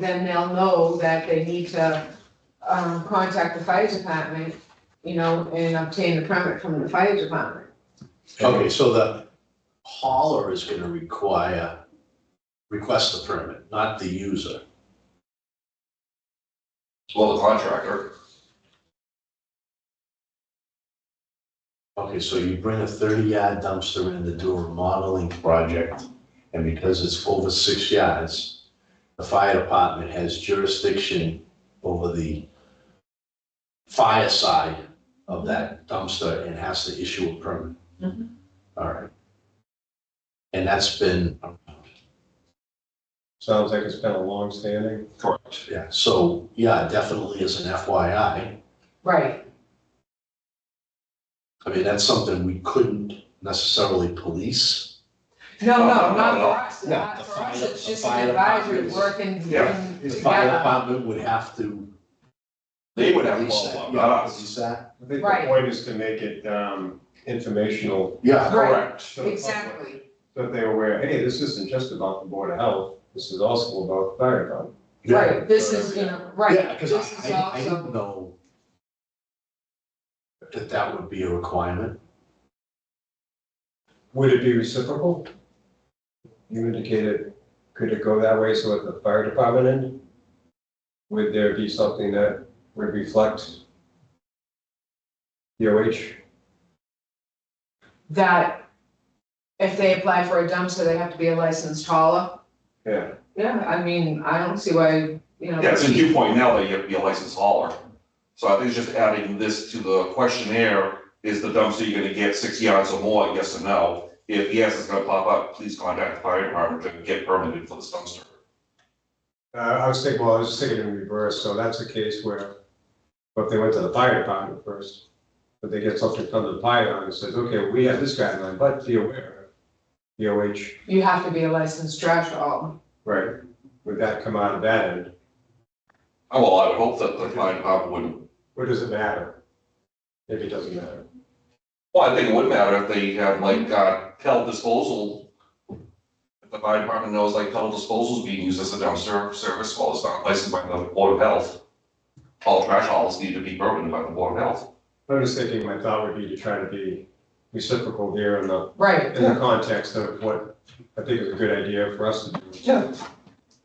S4: then they'll know that they need to, contact the fire department, and obtain the permit from the fire department.
S2: Okay, so the hauler is gonna request the permit, not the user.
S1: Well, the contractor,
S2: Okay, so you bring a 30-yard dumpster in to do a remodeling project, and because it's over 6 yards, the fire department has jurisdiction over the fire side of that dumpster and has to issue a permit.
S4: Mhm.
S2: All right. And that's been,
S5: Sounds like it's been a long standing.
S1: correct.
S2: yeah, so, yeah, definitely as an FYI.
S4: Right.
S2: I mean, that's something we couldn't necessarily police.
S4: No,
S1: No,
S4: not
S1: no.
S4: for us,
S2: No,
S4: not
S2: the
S4: for us,
S2: fire-
S4: it's
S2: the
S4: just
S2: fire
S4: an advisory
S2: department is-
S4: working
S1: Yeah.
S2: The fire
S4: together.
S2: department would have to
S1: They would have to
S2: police
S1: follow
S2: that.
S1: up,
S2: Yeah,
S1: not us.
S2: police that.
S5: I think
S4: Right.
S5: the point is to make it informational,
S2: Yeah,
S4: Right.
S1: Correct.
S5: to the public,
S4: Exactly,
S5: so that they're aware, hey, this isn't just about the Board of Health, this is also about the fire department.
S2: yeah.
S4: right, this is, right,
S2: Yeah, because
S4: this is
S2: I
S4: also,
S2: didn't know that would be a requirement.
S5: Would it be reciprocal? You indicated, could it go that way, so at the fire department end? Would there be something that would reflect DOH?
S4: that if they apply for a dumpster, they have to be a licensed hauler.
S5: Yeah,
S4: Yeah, I mean, I don't see why,
S1: Yeah, it's in due point now that you have to be a licensed hauler. So I think it's just adding this to the questionnaire, is the dumpster you're gonna get 6 yards or more, yes or no? If yes, it's gonna pop up, please contact the fire department to get permitted for this dumpster.
S5: I was just thinking in reverse, so that's a case where, if they went to the fire department first, but they get something from the fire department that says, okay, we have this guideline, but be aware, DOH,
S4: you have to be a licensed trash hauler.
S5: right, would that come out of that end?
S1: Oh, well, I would hope that the fire department would,
S5: Or does it matter? Maybe it doesn't matter.
S1: well, I think it would matter if they have like, pellet disposal. If the fire department knows like pellet disposal is being used as a dumpster service, well, it's not licensed by the Board of Health. All trash haulers need to be permitted by the Board of Health.
S5: I'm just thinking, my thought would be to try to be reciprocal here in
S4: Right,
S5: the context of what I think is a good idea for us to do.
S1: Yeah.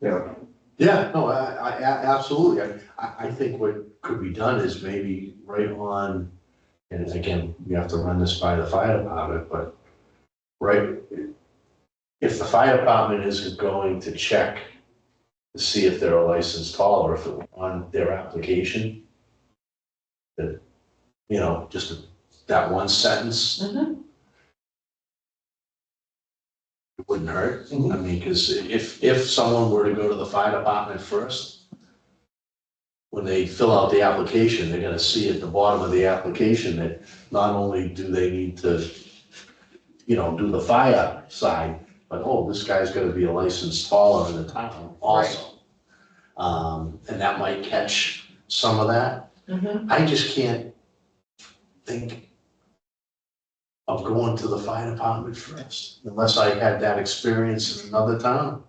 S5: Yeah.
S2: Yeah, no, absolutely. I think what could be done is maybe right on, and again, we have to run this by the fire department, but right, if the fire department isn't going to check to see if they're a licensed hauler, if it were on their application, that, just that one sentence,
S4: Mhm.
S2: it wouldn't hurt. I mean, because if someone were to go to the fire department first, when they fill out the application, they're gonna see at the bottom of the application that not only do they need to, do the fire side, but, oh, this guy's gonna be a licensed hauler in the town also. And that might catch some of that.
S4: Mhm.
S2: I just can't think of going to the fire department first, unless I had that experience in another town.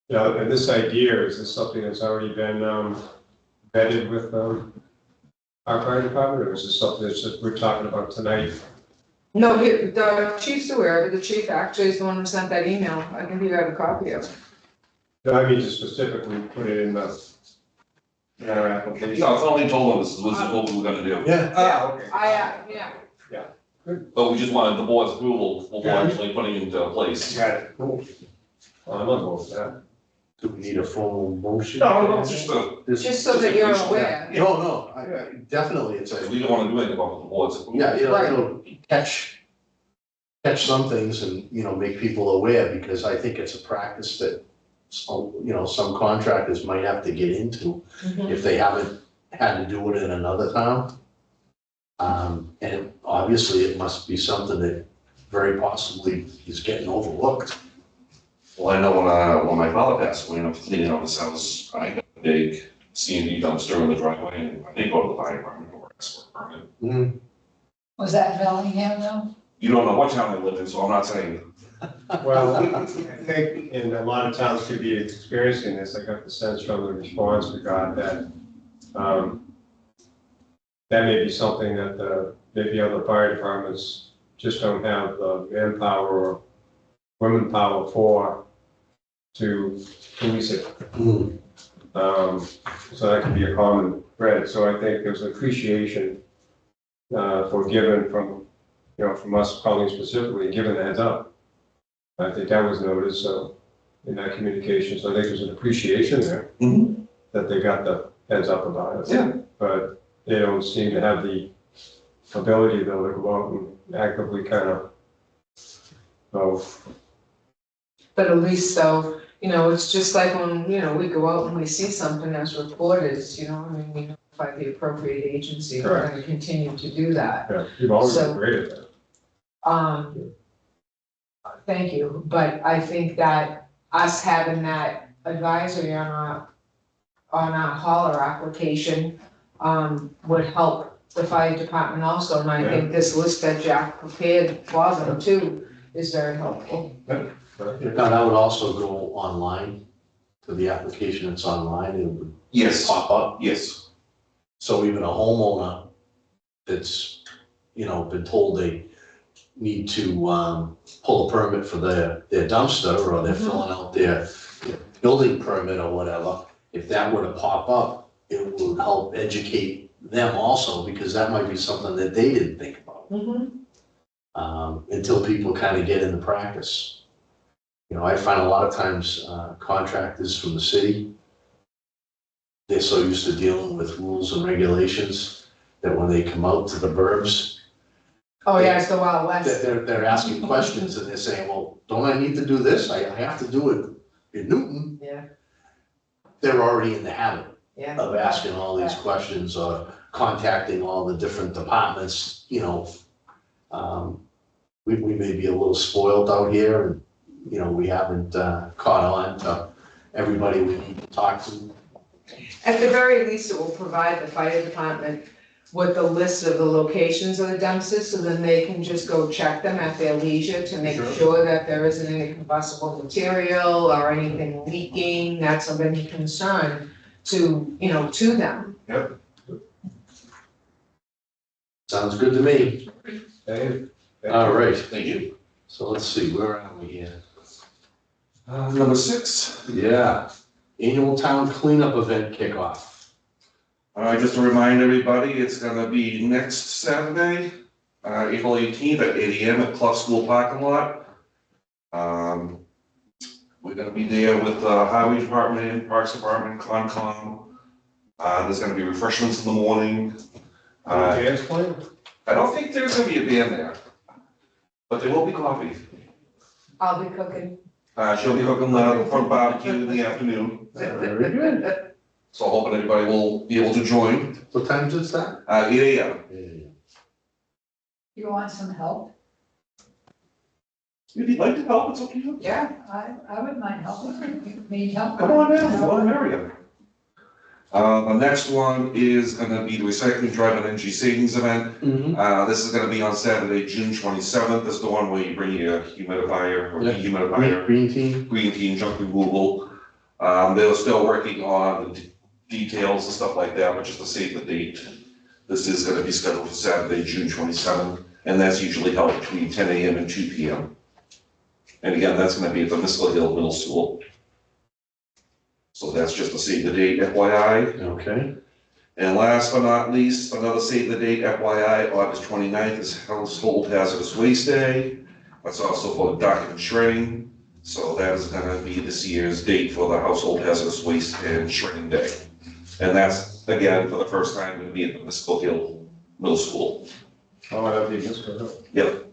S5: Yeah, and this idea, is this something that's already been vetted with our fire department, or is this something that's just we're talking about tonight?
S4: No, the chief's aware, of it. The chief actually is the one who sent that email, I think you got a copy of it.
S5: No, I mean, to specifically put it in our application.
S1: Yeah, it's only told them this is what we were gonna do.
S2: Yeah.
S5: Ah, okay.
S4: Yeah,
S1: But we just wanted the board's approval before actually putting it into place.
S5: Got it, cool. Well, I'm on board with that.
S2: Do we need a formal motion?
S1: No, it's just a,
S4: just so that you're aware.
S2: No, definitely, it's
S1: we don't wanna do anything about the board's approval.
S2: yeah,
S4: Right.
S2: catch some things and, make people aware, because I think it's a practice that, some contractors might have to get into
S4: Mhm.
S2: if they haven't had to do it in another town. And obviously, it must be something that very possibly is getting overlooked.
S1: Well, I know when my father passed away, and I was cleaning out his house, I got a big C&D dumpster in the driveway, and I didn't go to the fire department or ask for a permit.
S3: Was that Bellingham though?
S1: You don't know what town I live in, so I'm not saying.
S5: Well, I think, and a lot of towns could be experiencing this, I got the sense from the response we got that, that may be something that maybe other fire departments just don't have the manpower or women power for to police it. So that could be a common thread. So I think there's an appreciation for giving from, from us, Colleen specifically, giving the heads up. I think that was noticed, so in that communication, so I think there's an appreciation there that they got the heads up about it.
S1: Yeah.
S5: But they don't seem to have the ability though to go out and actively kind of,
S4: But at least though, it's just like when, we go out and we see something that's reported, we notify the appropriate agency, we're gonna continue to do that.
S5: yeah, you've always
S4: So-
S5: been great at that.
S4: Thank you, but I think that us having that advisory on our hauler application, would help the fire department also, and I think this list that Jack prepared for them too is very helpful.
S2: Now, that would also go online, to the application that's online, it would
S1: Yes,
S2: pop up.
S1: yes,
S2: So even a homeowner that's, been told they need to, pull a permit for their dumpster, or they're filling out their building permit or whatever, if that were to pop up, it would help educate them also, because that might be something that they didn't think about. Until people kind of get into practice. I find a lot of times, contractors from the city, they're so used to dealing with rules and regulations that when they come out to the burbs,
S4: Oh, yeah, it's the Wild West.
S2: they're asking questions and they're saying, well, don't I need to do this? I have to do it in Newton.
S4: Yeah,
S2: They're already in the habit
S4: yeah.
S2: of asking all these questions or contacting all the different departments, we may be a little spoiled out here and, we haven't, caught on to everybody we need to talk to.
S4: At the very least, it will provide the fire department with a list of the locations of the dumpsters, so then they can just go check them at their leisure to make sure that there isn't any combustible material or anything leaking that's of any concern to them.
S1: yep.
S2: Sounds good to me.
S5: Dave?
S2: All right, thank you. So let's see, where are we here?
S1: Number 6.
S2: Yeah, annual town cleanup event kickoff.
S1: Just to remind everybody, it's gonna be next Saturday, April 18th at 8 AM at Clough School parking lot. We're gonna be there with the Highway Department, Parks Department, Concom. There's gonna be refreshments in the morning.
S5: Dance playing?
S1: I don't think there's gonna be a band there, but there will be coffee.
S4: I'll be cooking.
S1: She'll be cooking the front barbecue in the afternoon,
S2: Very good.
S1: so hoping everybody will be able to join,
S2: What time is that?
S1: 8 AM.
S3: You want some help?
S1: If you'd like to help, it's up to you.
S4: Yeah.
S3: I would mind helping, if you need help.
S1: Come on down, come on, Marion. The next one is gonna be the recycling drive and energy savings event. This is gonna be on Saturday, June 27th. This is the one where you bring your humidifier or dehumidifier,
S2: Green team.
S1: junk removal. They're still working on the details and stuff like that, but just to save the date. This is gonna be scheduled for Saturday, June 27th, and that's usually held between 10 AM and 2 PM. And again, that's gonna be at the Miscela Hill Middle School. So that's just to save the date, FYI.
S2: Okay.
S1: And last but not least, another save the date, FYI, August 29th is Household Hazardous Waste Day. That's also for document shredding. So that is gonna be this year's date for the Household Hazardous Waste and Shredding Day. And that's, again, for the first time, gonna be at the Miscela Hill Middle School.
S5: Oh, that'd be good.
S1: Yep.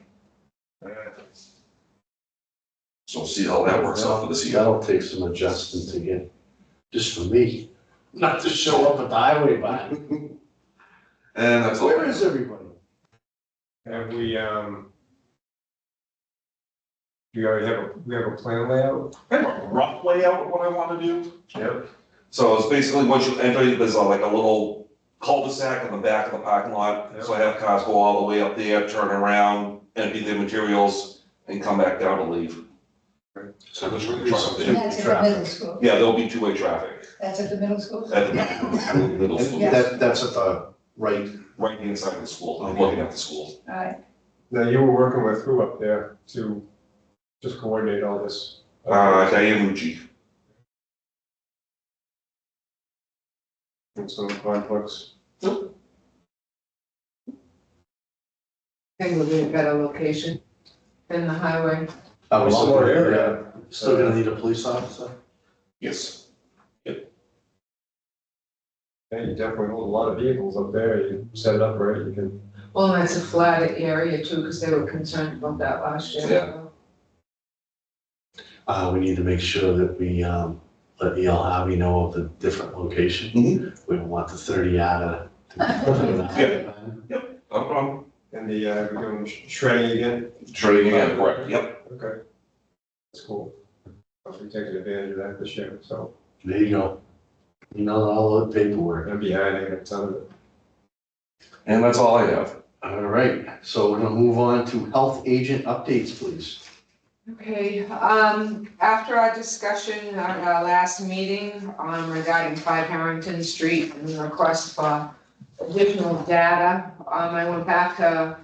S1: So see how that works out for this year.
S2: That'll take some adjustment to get, just for me, not to show up at the highway barn.
S1: And that's all.
S2: Where is everybody?
S5: Have we, do you already have a plan layout?
S1: I have a rough layout of what I wanna do. Yep. So it's basically, once you enter, there's like a little cul-de-sac in the back of the parking lot. So I have cars go all the way up there, turn around, empty their materials, and come back down to leave.
S2: So there's
S3: And that's at the middle school.
S1: Yeah, there'll be two-way traffic
S3: That's at the middle school?
S1: at the middle school,
S3: Yeah.
S2: That's at the right,
S1: right inside the school. I'm looking at the school.
S3: All right,
S5: Now, you were working with who up there to just coordinate all this?
S1: Diane Mucci.
S5: And some conflicts.
S4: think would be a better location than the highway.
S2: I was
S5: Lot more area.
S2: still gonna need a police officer?
S1: Yes.
S5: Yeah, you definitely hold a lot of vehicles up there, you set it up right, you can.
S4: Well, and that's a flat area too, because they were concerned about that last year.
S1: Yeah.
S2: We need to make sure that we, let Harvey know of the different location.
S1: Mhm.
S2: We don't want the 30 yard.
S1: Yeah. No problem.
S5: And we're doing shredding again?
S1: Shredding again, correct, yep.
S5: Okay. That's cool. We're taking advantage of that this year, so
S2: There you go. You know, all the paperwork.
S5: I'm behind, I got a ton of it.
S1: And that's all I have.
S2: All right, so we're gonna move on to health agent updates, please.
S4: Okay, after our discussion at our last meeting, regarding 5 Harrington Street and the request for additional data, I went back to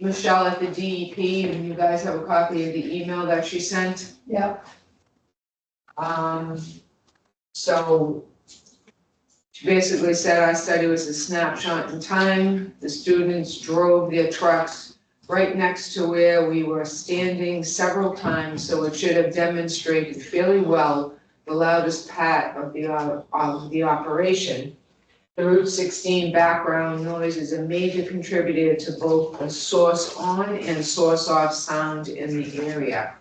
S4: Michelle at the DEP, and you guys have a copy of the email that she sent.
S3: yeah,
S4: So she basically said our study was a snapshot in time. The students drove their trucks right next to where we were standing several times, so it should have demonstrated fairly well the loudest part of the operation. The Route 16 background noise is a major contributor to both the source on and source off sound in the area.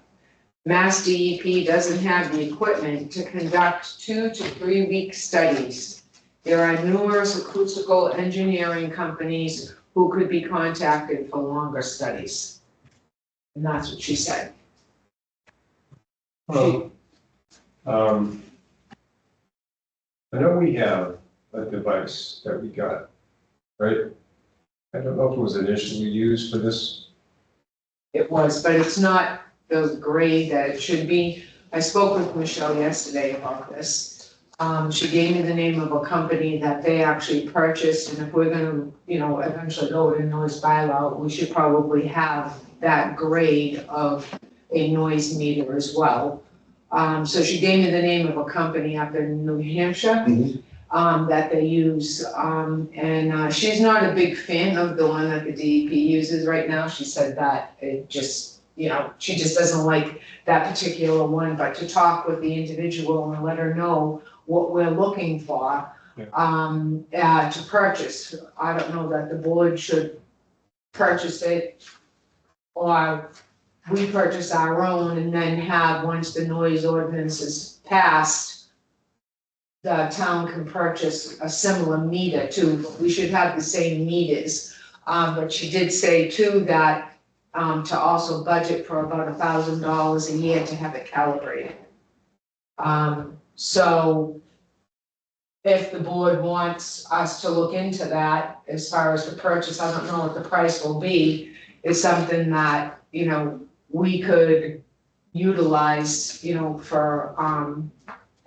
S4: Mass DEP doesn't have the equipment to conduct 2 to 3 week studies. There are numerous acoustical engineering companies who could be contacted for longer studies. And that's what she said.
S5: Well, I know we have a device that we got, right? I don't know if it was initially used for this.
S4: It was, but it's not the grade that it should be. I spoke with Michelle yesterday about this. She gave me the name of a company that they actually purchased, and if we're gonna, eventually go with a noise bylaw, we should probably have that grade of a noise meter as well. So she gave me the name of a company up in New Hampshire, that they use, and she's not a big fan of the one that the DEP uses right now. She said that it just, she just doesn't like that particular one, but to talk with the individual and let her know what we're looking for, to purchase. I don't know that the board should purchase it, or we purchase our own and then have, once the noise ordinance is passed, the town can purchase a similar meter too. We should have the same meters. But she did say too that, to also budget for about $1,000 a year to have it calibrated. So if the board wants us to look into that, as far as the purchase, I don't know what the price will be, is something that, we could utilize, for,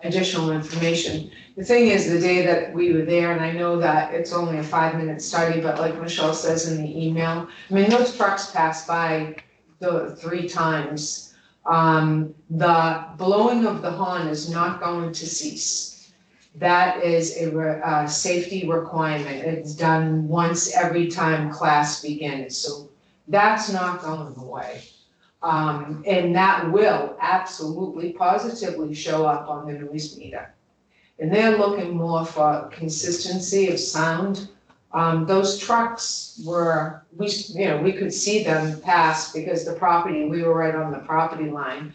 S4: additional information. The thing is, the day that we were there, and I know that it's only a 5-minute study, but like Michelle says in the email, I mean, those trucks passed by the 3 times. The blowing of the horn is not going to cease. That is a safety requirement. It's done once every time class begins, so that's not going away. And that will absolutely positively show up on the noise meter. And they're looking more for consistency of sound. Those trucks were, we could see them pass because we were right on the property line.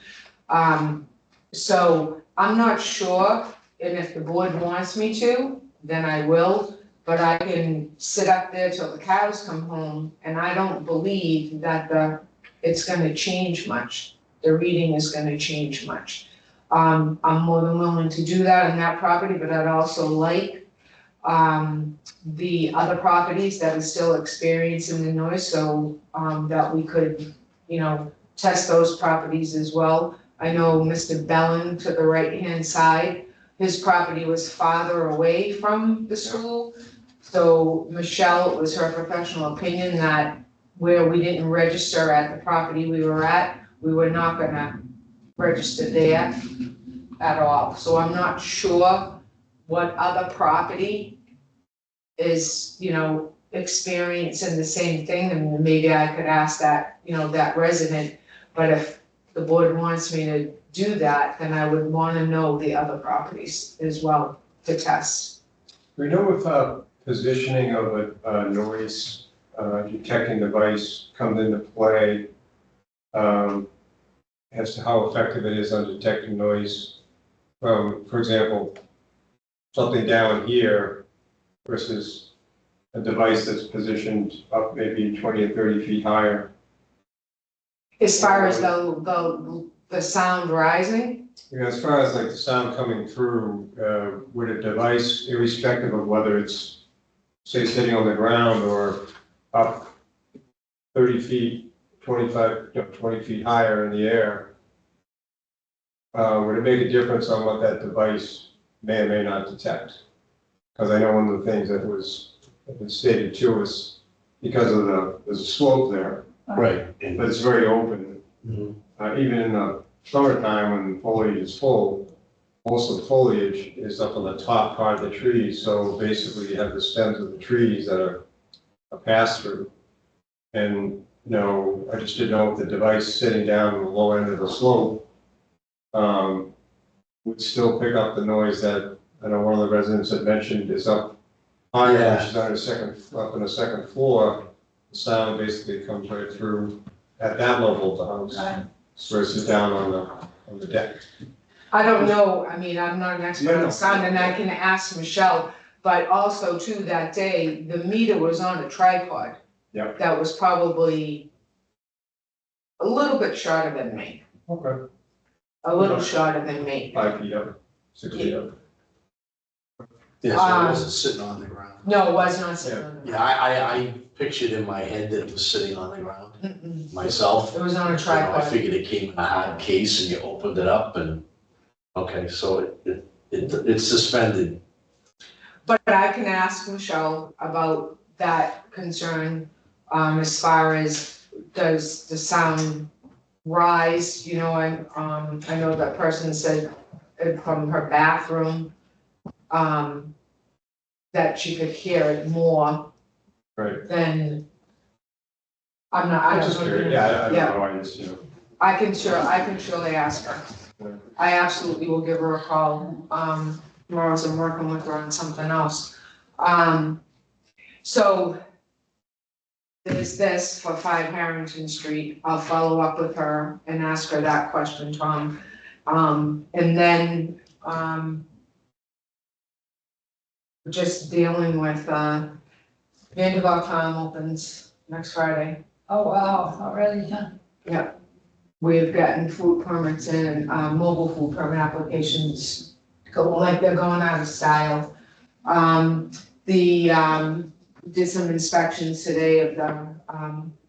S4: So I'm not sure, and if the board wants me to, then I will, but I can sit up there till the cows come home, and I don't believe that it's gonna change much. The reading is gonna change much. I'm more than willing to do that on that property, but I'd also like, the other properties that are still experiencing the noise, so, that we could, test those properties as well. I know Mr. Bellin to the right-hand side, his property was farther away from the school. So Michelle, it was her professional opinion that where we didn't register at the property we were at, we were not gonna register there at all. So I'm not sure what other property is, experiencing the same thing, and maybe I could ask that, that resident. But if the board wants me to do that, then I would wanna know the other properties as well to test.
S5: We know if positioning of a noise detecting device comes into play as to how effective it is on detecting noise. For example, something down here versus a device that's positioned up maybe 20 or 30 feet higher.
S4: As far as the sound rising,
S5: As far as like the sound coming through, would a device, irrespective of whether it's, say, sitting on the ground or up 30 feet, 20 feet higher in the air, would it make a difference on what that device may or may not detect? Because I know one of the things that was stated to us, because of there's a slope there,
S2: Right.
S5: but it's very open.
S2: Mhm.
S5: Even in the summertime when foliage is full, most of the foliage is up on the top part of the trees. So basically you have the stems of the trees that are a pass through. And, I just didn't know if the device sitting down on the low end of the slope would still pick up the noise that I know one of the residents had mentioned is up higher,
S2: Yeah.
S5: which is up on the second floor. The sound basically comes right through at that level of the house
S3: Right.
S5: versus down on the deck.
S4: I don't know, I mean, I'm not an expert
S5: Yeah, no.
S4: on sound, and I can ask Michelle, but also too, that day, the meter was on a tripod.
S5: Yep.
S4: That was probably a little bit shorter than me,
S5: Okay.
S4: a little shorter than me.
S5: 5 feet up, 6 feet up.
S2: Yeah, so it wasn't sitting on the ground.
S4: No, it was not sitting on the
S2: Yeah, I pictured in my head that it was sitting on the ground
S4: Mm-mm.
S2: myself.
S4: It was on a
S2: I
S4: tripod.
S2: figured it came in a hard case and you opened it up and, okay, so it's suspended.
S4: But I can ask Michelle about that concern, as far as does the sound rise, I know that person said from her bathroom, that she could hear it more
S5: Right.
S4: than, I don't
S5: Just
S4: know.
S5: curious. Yeah, I
S4: Yeah.
S5: don't know, I just,
S4: I can surely ask her.
S5: Yeah.
S4: I absolutely will give her a call, tomorrow as I'm working with her on something else. So there's this for 5 Harrington Street. I'll follow up with her and ask her that question, Tom. And then, just dealing with, Vanderbilt Farm opens next Friday.
S3: Oh, wow, already, huh?
S4: We've gotten food permits in, mobile food permit applications, like they're going out of style. Did some inspections today of the,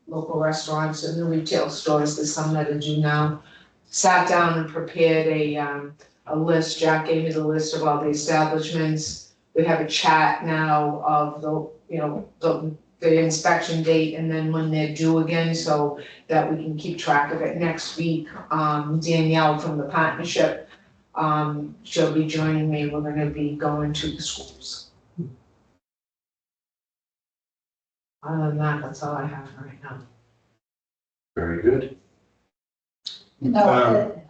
S4: local restaurants and the retail stores, there's some that are due now. Sat down and prepared a list, Jack gave me the list of all the establishments. We have a chat now of the inspection date and then when they're due again, so that we can keep track of it. Next week, Danielle from the partnership, she'll be joining me. We're gonna be going to the schools. Other than that, that's all I have right now.
S2: Very good.
S3: No,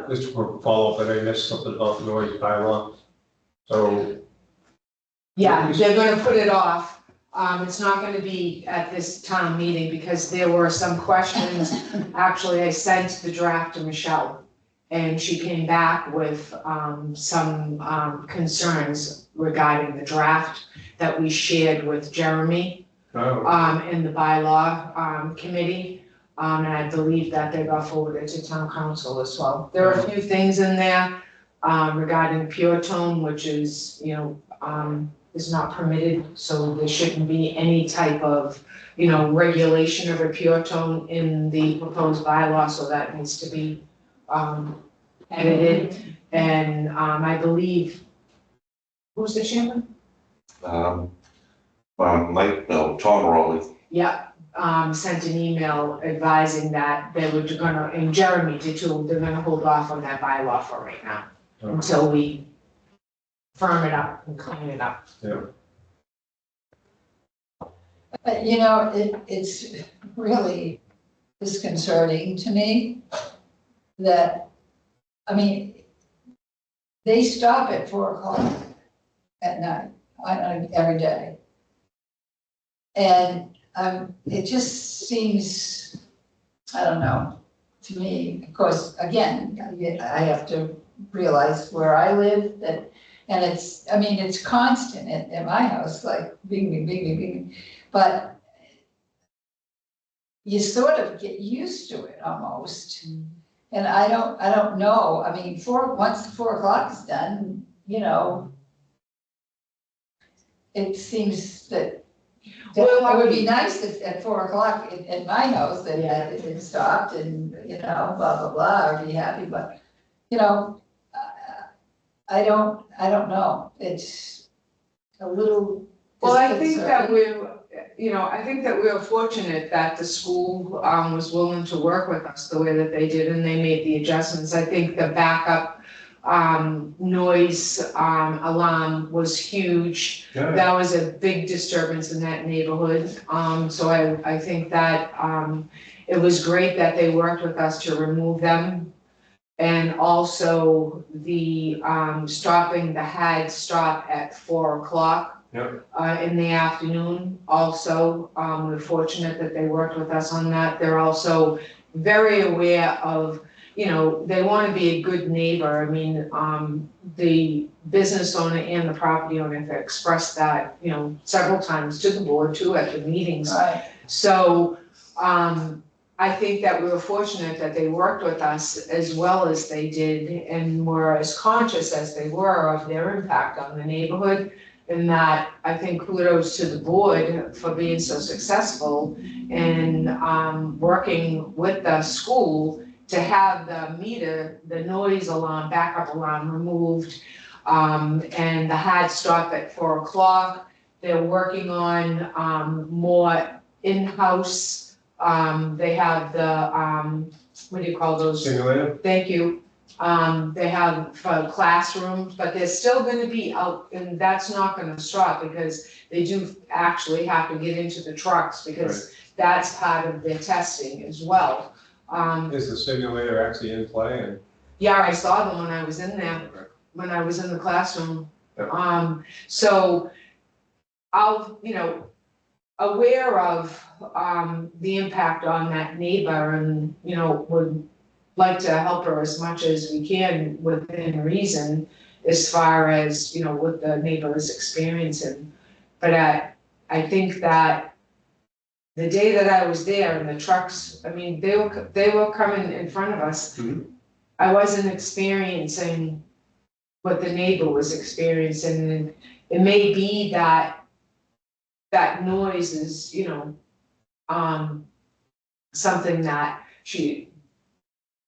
S5: just a quick follow-up, I missed something about the noise bylaw. So,
S4: Yeah, they're gonna put it off. It's not gonna be at this town meeting because there were some questions. Actually, I sent the draft to Michelle and she came back with, some, concerns regarding the draft that we shared with Jeremy, in the bylaw, committee. And I believe that they got forwarded to town council as well. There are a few things in there, regarding Pure Tone, which is, is not permitted, so there shouldn't be any type of, regulation of a pure tone in the proposed bylaw, so that needs to be, edited. And, I believe, who's the chairman?
S1: Tom Rowley.
S4: Yeah, sent an email advising that they were gonna, and Jeremy did too, they're gonna hold off on that bylaw for right now, until we firm it up and clean it up.
S3: But it's really disconcerting to me that, they stop at 4:00 at night, every day. And it just seems, I don't know, to me, of course, again, I have to realize where I live, and it's constant at my house, like bing, bing, bing, bing, bing. But you sort of get used to it almost. And I don't know, once the 4:00 is done, it seems that it would be nice if at 4:00 at my house that it stopped and, blah, blah, blah, I'd be happy, but, I don't know, it's a little.
S4: Well, I think that we're fortunate that the school, was willing to work with us the way that they did, and they made the adjustments. I think the backup, noise, alarm was huge.
S5: Yeah.
S4: That was a big disturbance in that neighborhood. So I think that, it was great that they worked with us to remove them. And also the, stopping the HAD stop at 4:00.
S5: Yep.
S4: In the afternoon also, we're fortunate that they worked with us on that. They're also very aware of, they want to be a good neighbor. The business owner and the property owner have expressed that, several times to the board too at the meetings.
S3: Right.
S4: So, I think that we were fortunate that they worked with us as well as they did and were as conscious as they were of their impact on the neighborhood. And that I think kudos to the board for being so successful in working with the school to have the noise alarm, backup alarm removed, and the HAD stop at 4:00. They're working on more in-house. They have the what do you call those?
S5: Simulator?
S4: Thank you. They have for classrooms, but they're still gonna be out, and that's not gonna stop because they do actually have to get into the trucks because that's part of their testing as well.
S5: Is the simulator actually in play? And
S4: Yeah, I saw them when I was in there, when I was in the classroom. So I'll, aware of, the impact on that neighbor and, would like to help her as much as we can within reason as far as, what the neighbor is experiencing. But I think that the day that I was there and the trucks, they were coming in front of us.
S5: Mhm.
S4: I wasn't experiencing what the neighbor was experiencing, and it may be that noise is, something that she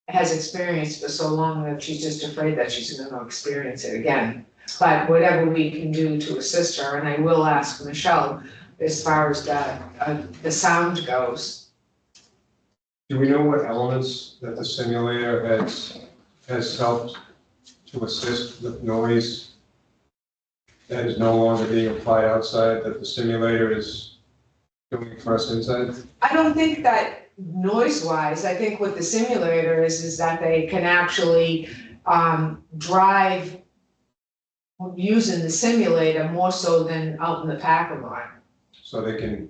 S4: has experienced for so long that she's just afraid that she's gonna experience it again. But whatever we can do to assist her, and I will ask Michelle as far as the sound goes.
S5: do we know what elements that the simulator has helped to assist with noise that is no longer being applied outside, that the simulator is doing for us inside?
S4: I don't think that noise-wise, I think what the simulator is that they can actually drive using the simulator more so than out in the parking lot.
S5: So they can,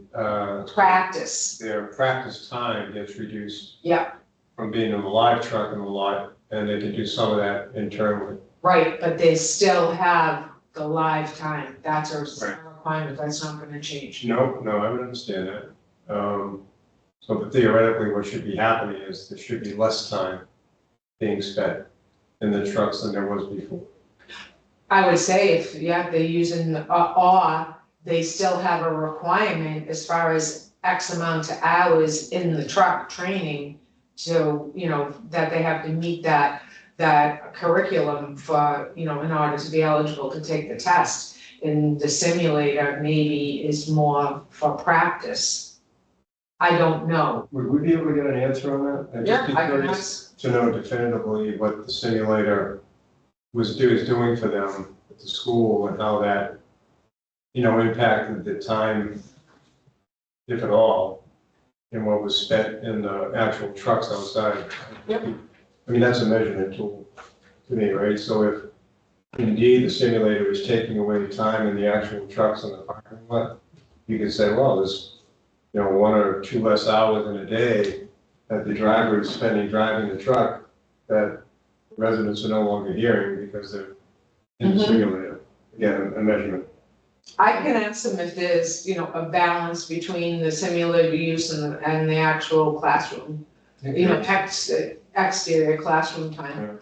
S4: Practice.
S5: their practice time gets reduced.
S4: Yeah.
S5: From being in the live truck in the lot, and they can do some of that internally.
S4: Right, but they still have the live time. That's a requirement. That's not gonna change.
S5: No, I would understand that. But theoretically, what should be happening is there should be less time being spent in the trucks than there was before.
S4: I would say if, yeah, they're using, or they still have a requirement as far as X amount of hours in the truck training. So, you know, that they have to meet that curriculum for, you know, in order to be eligible to take the test. And the simulator maybe is more for practice. I don't know.
S5: Would we be able to get an answer on that? I'd just be
S4: I can
S5: curious
S4: ask.
S5: to know definitively what the simulator is doing for them at the school and how that, you know, impacted the time, if at all, and what was spent in the actual trucks outside.
S4: Yep.
S5: I mean, that's a measurement tool to me, right? So if indeed the simulator is taking away time in the actual trucks in the parking lot, you could say, well, there's, you know, 1 or 2 less hours in a day that the driver is spending driving the truck that residents are no longer hearing because they're in the simulator. Again, a measurement.
S4: I can ask them if there's, you know, a balance between the simulator use and the actual classroom, you know, exterior classroom time.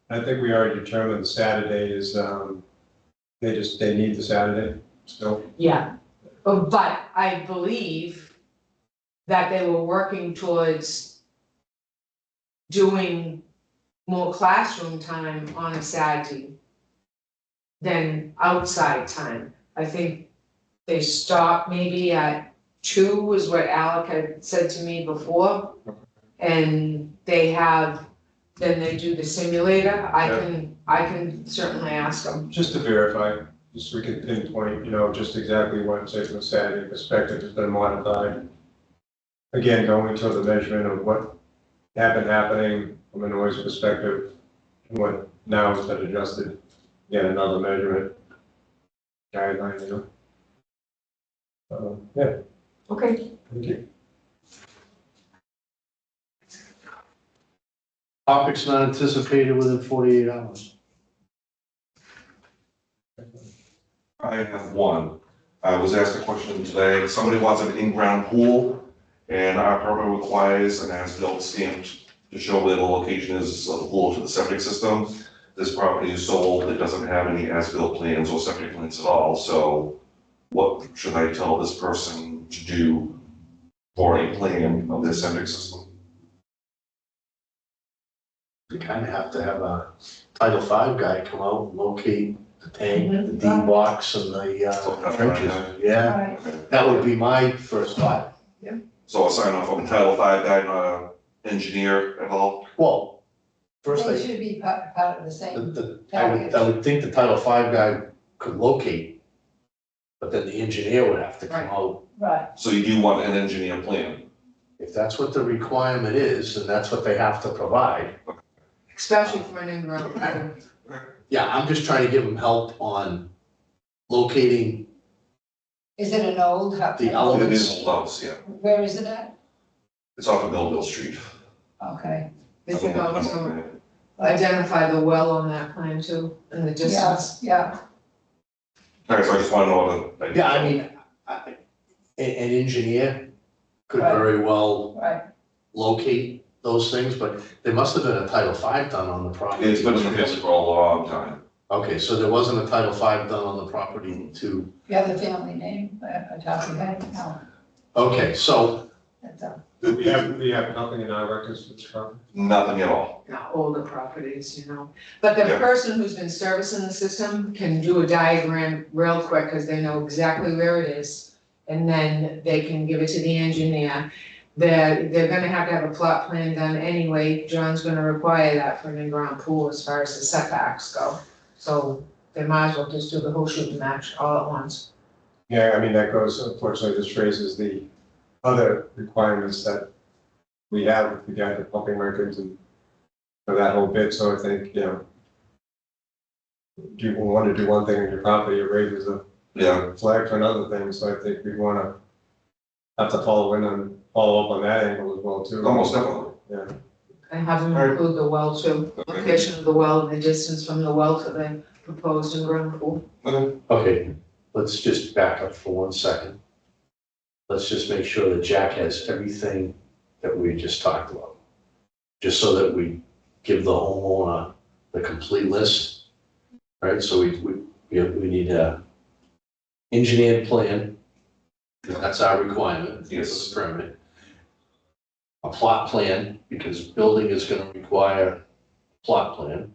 S5: I think we already determined Saturday is, they need the Saturday still.
S4: Yeah, but I believe that they were working towards doing more classroom time on a Saturday than outside time. I think they stopped maybe at 2 was what Alec had said to me before. And they have, then they do the simulator. I can certainly ask them.
S5: Just to verify, just so we can pinpoint, you know, just exactly what, say from a Saturday perspective has been modified. Again, going to the measurement of what had been happening from a noise perspective and what now has been adjusted. Again, another measurement guideline, you know. Yeah,
S4: Okay.
S5: thank you.
S2: Topics not anticipated within 48 hours.
S1: I have one. I was asked a question today. Somebody wants an in-ground pool, and our permit requires an as-built stamped to show where the location is of the pool to the septic system. This property is sold. It doesn't have any as-built plans or septic plans at all. So what should I tell this person to do for a plan of their septic system?
S2: You kind of have to have a Title V guy come out and locate the tank, the D box and the trenches. Yeah,
S3: Right,
S2: that would be my first thought.
S1: So I'll sign off on the Title V guy, not an engineer at all?
S2: Well, first
S3: they should be part of the same.
S2: I would think the Title V guy could locate, but then the engineer would have to come
S4: Right.
S2: out.
S3: Right,
S1: So you do want an engineer plan?
S2: If that's what the requirement is, and that's what they have to provide.
S4: Especially for an in-ground pool.
S2: Yeah, I'm just trying to give them help on locating
S3: is it an old house?
S2: The
S1: It
S2: elements.
S1: is an old house, yeah.
S3: Where is it at?
S1: It's off of Millville Street.
S3: Okay,
S4: They should also identify the well on that plan too, and the
S3: yeah,
S4: distance.
S3: yeah,
S1: Alright, so I just wanna know what the.
S2: Yeah, I mean, an engineer could
S3: Right.
S2: very well
S3: right,
S2: locate those things, but there must have been a Title V done on the property.
S1: It's been in the family for a long time.
S2: Okay, so there wasn't a Title V done on the property to,
S3: you have the family name, top of your head, no,
S2: okay, so,
S3: that's a,
S5: We have nothing in our records for this property.
S1: Nothing at all.
S4: Not older properties, you know. But the
S1: Yeah.
S4: person who's been servicing the system can do a diagram real quick, because they know exactly where it is. And then they can give it to the engineer. They're gonna have to have a plot plan done anyway. John's gonna require that for an in-ground pool as far as the setbacks go. So they might as well just do the whole shooting match all at once.
S5: Yeah, I mean, that goes, unfortunately, this raises the other requirements that we have with regard to pumping records and for that whole bit, so I think, you know, if you want to do one thing on your property, it raises a
S1: Yeah,
S5: flag for another thing, so I think we'd want to have to follow up on that angle as well, too.
S1: almost definitely.
S5: Yeah,
S4: And have them
S1: Alright.
S4: include the well too,
S1: Okay.
S4: location of the well, and the distance from the well to the proposed in-ground pool.
S2: okay, let's just back up for 1 second. Let's just make sure that Jack has everything that we just talked about. Just so that we give the homeowner the complete list. Right, so we need a engineered plan, that's our requirement for
S1: Yes.
S2: the permit. A plot plan, because building is gonna require plot plan.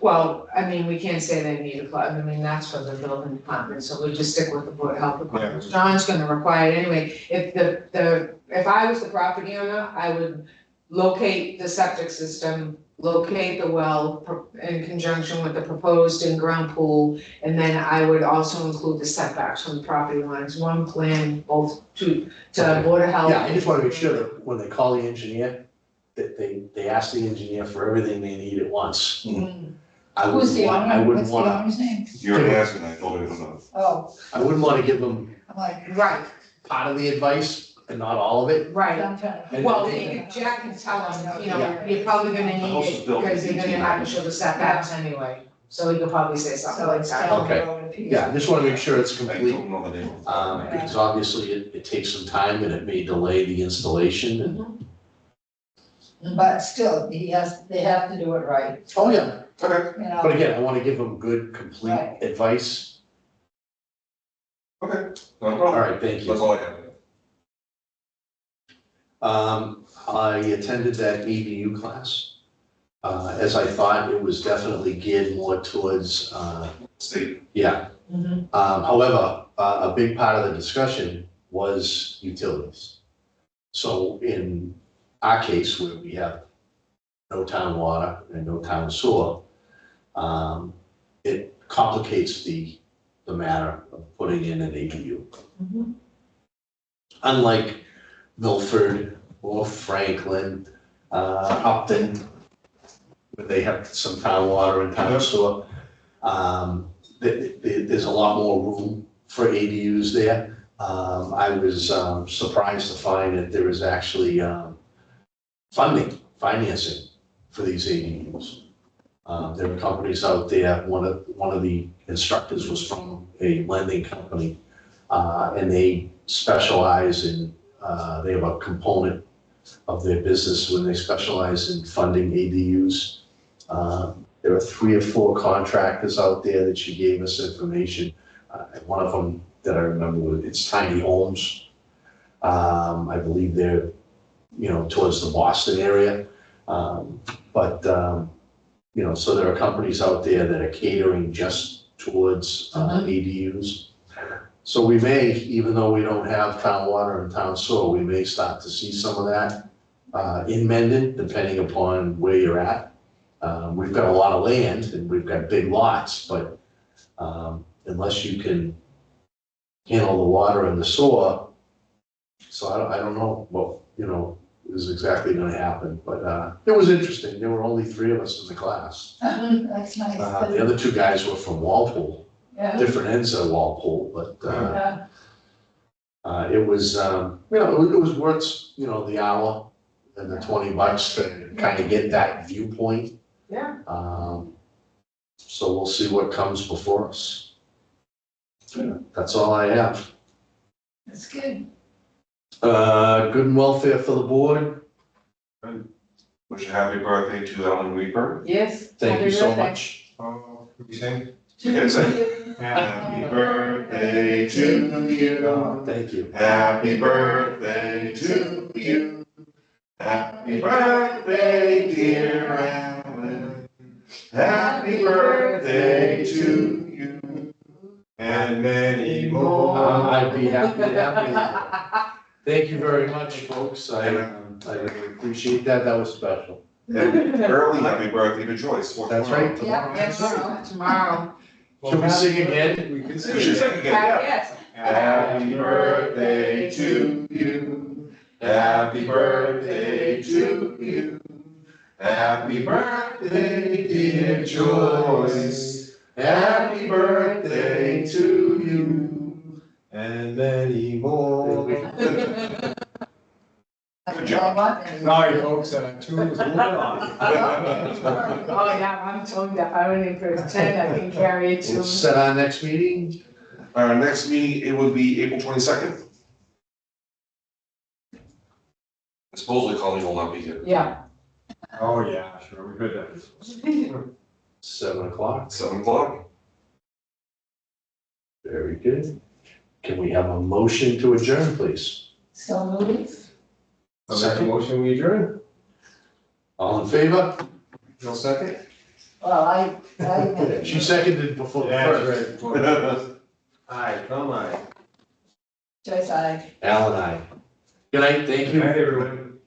S4: Well, I mean, we can't say they need a plot, I mean, that's for the building department, so we just stick with the Board of Health department. John's gonna require it anyway. If I was the property owner, I would locate the septic system, locate the well in conjunction with the proposed in-ground pool, and then I would also include the setbacks from the property lines, one plan, both to
S2: Okay.
S4: Board of Health.
S2: Yeah, I just wanna make sure that when they call the engineer, that they ask the engineer for everything they need at once.
S4: Mm.
S2: I
S3: Who's the
S2: I
S3: owner?
S2: wouldn't
S3: What's the
S2: wanna,
S3: owner's name?
S1: You're asking, I told you, I don't know.
S3: Oh,
S2: I wouldn't wanna give them
S3: I'm like,
S4: Right,
S2: part of the advice and not all of it.
S4: right.
S3: I'm trying to.
S2: And-
S4: Well, Jack can tell him, you know,
S2: Yeah.
S4: you're probably gonna
S1: The
S4: need
S1: house is
S4: it,
S1: built in
S4: because you're gonna have to show the setbacks
S1: 1890.
S4: anyway, so he could probably say something
S3: So
S4: like
S3: it's
S4: that.
S3: down the
S2: Okay.
S3: road a piece.
S2: Yeah, I just wanna make sure it's
S1: I
S2: complete,
S1: don't know the name.
S2: because obviously it takes some time and it may delay the installation and.
S3: But still, they have to do it right,
S2: Oh, yeah,
S1: Okay,
S3: you
S2: but
S3: know?
S2: again, I wanna give them good, complete
S3: Right.
S2: advice.
S1: okay, no
S2: All
S1: problem.
S2: right, thank
S1: That's
S2: you.
S1: all I have.
S2: I attended that ADU class. As I thought, it was definitely geared more towards,
S1: State,
S2: yeah.
S4: Mhm.
S2: However, a big part of the discussion was utilities. So in our case, where we have no town water and no town sewer, it complicates the matter of putting in an ADU.
S4: Mhm.
S2: Unlike Milford or Franklin, Upton, where they have some town water and town sewer, there's a lot more room for ADUs there. I was surprised to find that there is actually financing for these ADUs. There are companies out there, one of the instructors was from a lending company, and they specialize in, they have a component of their business when they specialize in funding ADUs. There are 3 or 4 contractors out there that she gave us information. One of them that I remember, it's Tiny Homes. I believe they're, towards the Boston area. So there are companies out there that are catering just towards ADUs. So we may, even though we don't have town water and town sewer, we may start to see some of that in Mendon, depending upon where you're at. We've got a lot of land and we've got big lots, but unless you can handle the water and the sewer, so I don't know what, is exactly gonna happen, but it was interesting. There were only 3 of us in the class.
S3: That's nice.
S2: The other 2 guys were from Walpole,
S3: Yeah,
S2: different ends of Walpole, but
S3: yeah,
S2: it was, it was worth, the hour and the $20 to kind of get that viewpoint.
S4: Yeah.
S2: So we'll see what comes before us. That's all I have.
S3: that's good.
S2: Good and welfare for the board.
S1: wish a happy birthday to Ellen Weaver.
S4: Yes.
S2: Thank
S4: happy
S2: you so
S4: birthday.
S2: much.
S5: Oh, can we sing?
S1: Yes, sir.
S5: Happy
S1: birthday to you.
S2: Thank you.
S1: Happy birthday to you. Happy birthday, dear Alan. Happy birthday to you. And many more.
S2: I'd be happy to have you. Thank you very much, folks. I really appreciate that. That was special.
S1: And early happy birthday to Joyce.
S2: That's right.
S3: Yeah,
S4: Yes, tomorrow.
S2: Should we sing again?
S5: We can
S1: We
S5: sing.
S1: should sing again, yeah.
S4: Yes.
S1: Happy birthday to you. Happy birthday to you. Happy birthday, dear Joyce. Happy birthday to you.
S5: And many more.
S3: Good job.
S5: Sorry, folks, 2 was moving on.
S4: Oh, yeah, I'm totally deaf, I don't even pretend I can carry it
S2: We'll
S4: to.
S2: set our next meeting.
S1: Our next meeting, it would be April 22nd. Supposedly Colleen will not be here.
S4: Yeah.
S5: Oh, yeah, sure, we heard that.
S2: 7 o'clock.
S1: 7 o'clock.
S2: Very good. Can we have a motion to adjourn, please?
S3: So moved.
S5: I'll make a motion, we adjourn.
S2: All in favor?
S1: No second?
S3: Well, I.
S2: She seconded before the first.
S5: right.
S2: Aye.
S5: Come on.
S3: Joyce, I.
S2: Al and I. Good night, thank
S5: Good
S2: you.
S5: night, everyone.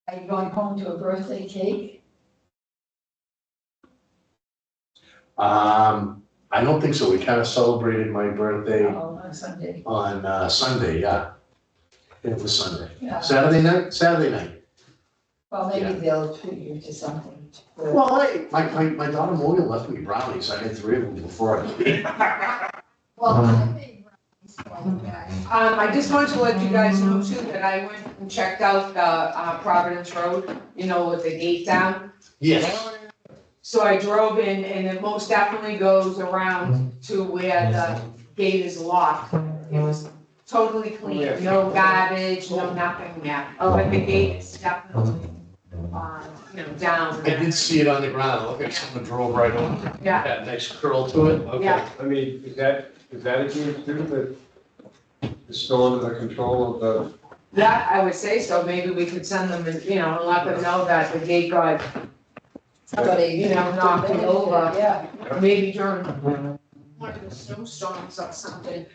S3: Are you going home to a birthday cake?
S2: I don't think so. We kind of celebrated my birthday
S3: Oh, on Sunday.
S2: on Sunday, yeah. It was Sunday.
S3: Yeah.
S2: Saturday night? Saturday night.
S3: Well,
S2: Yeah.
S3: maybe they'll treat you to something.
S2: Well, my daughter Morgan left me brownies. I had 3 of them before I came.
S3: Well, I made brownies for you guys.
S4: I just wanted to let you guys know too, that I went and checked out the, Providence Road, you know, with the gate down.
S2: Yes.
S4: So I drove in and it most definitely goes around to where the gate is locked. It was totally clean, no garbage, no nothing there. Oh, but the gate is definitely, down.
S2: I did see it on the ground. It looked like someone drove right over it.
S4: Yeah.
S2: Had a nice curl to it.
S5: Okay,
S4: Yeah.
S5: I mean, is that a huge too, that is still under the control of the,
S4: Yeah, I would say so. Maybe we could send them, and let them know that the gate got,
S3: Somebody.
S4: knocked it over.
S3: Yeah.
S4: Maybe during one of the snowstorms or something.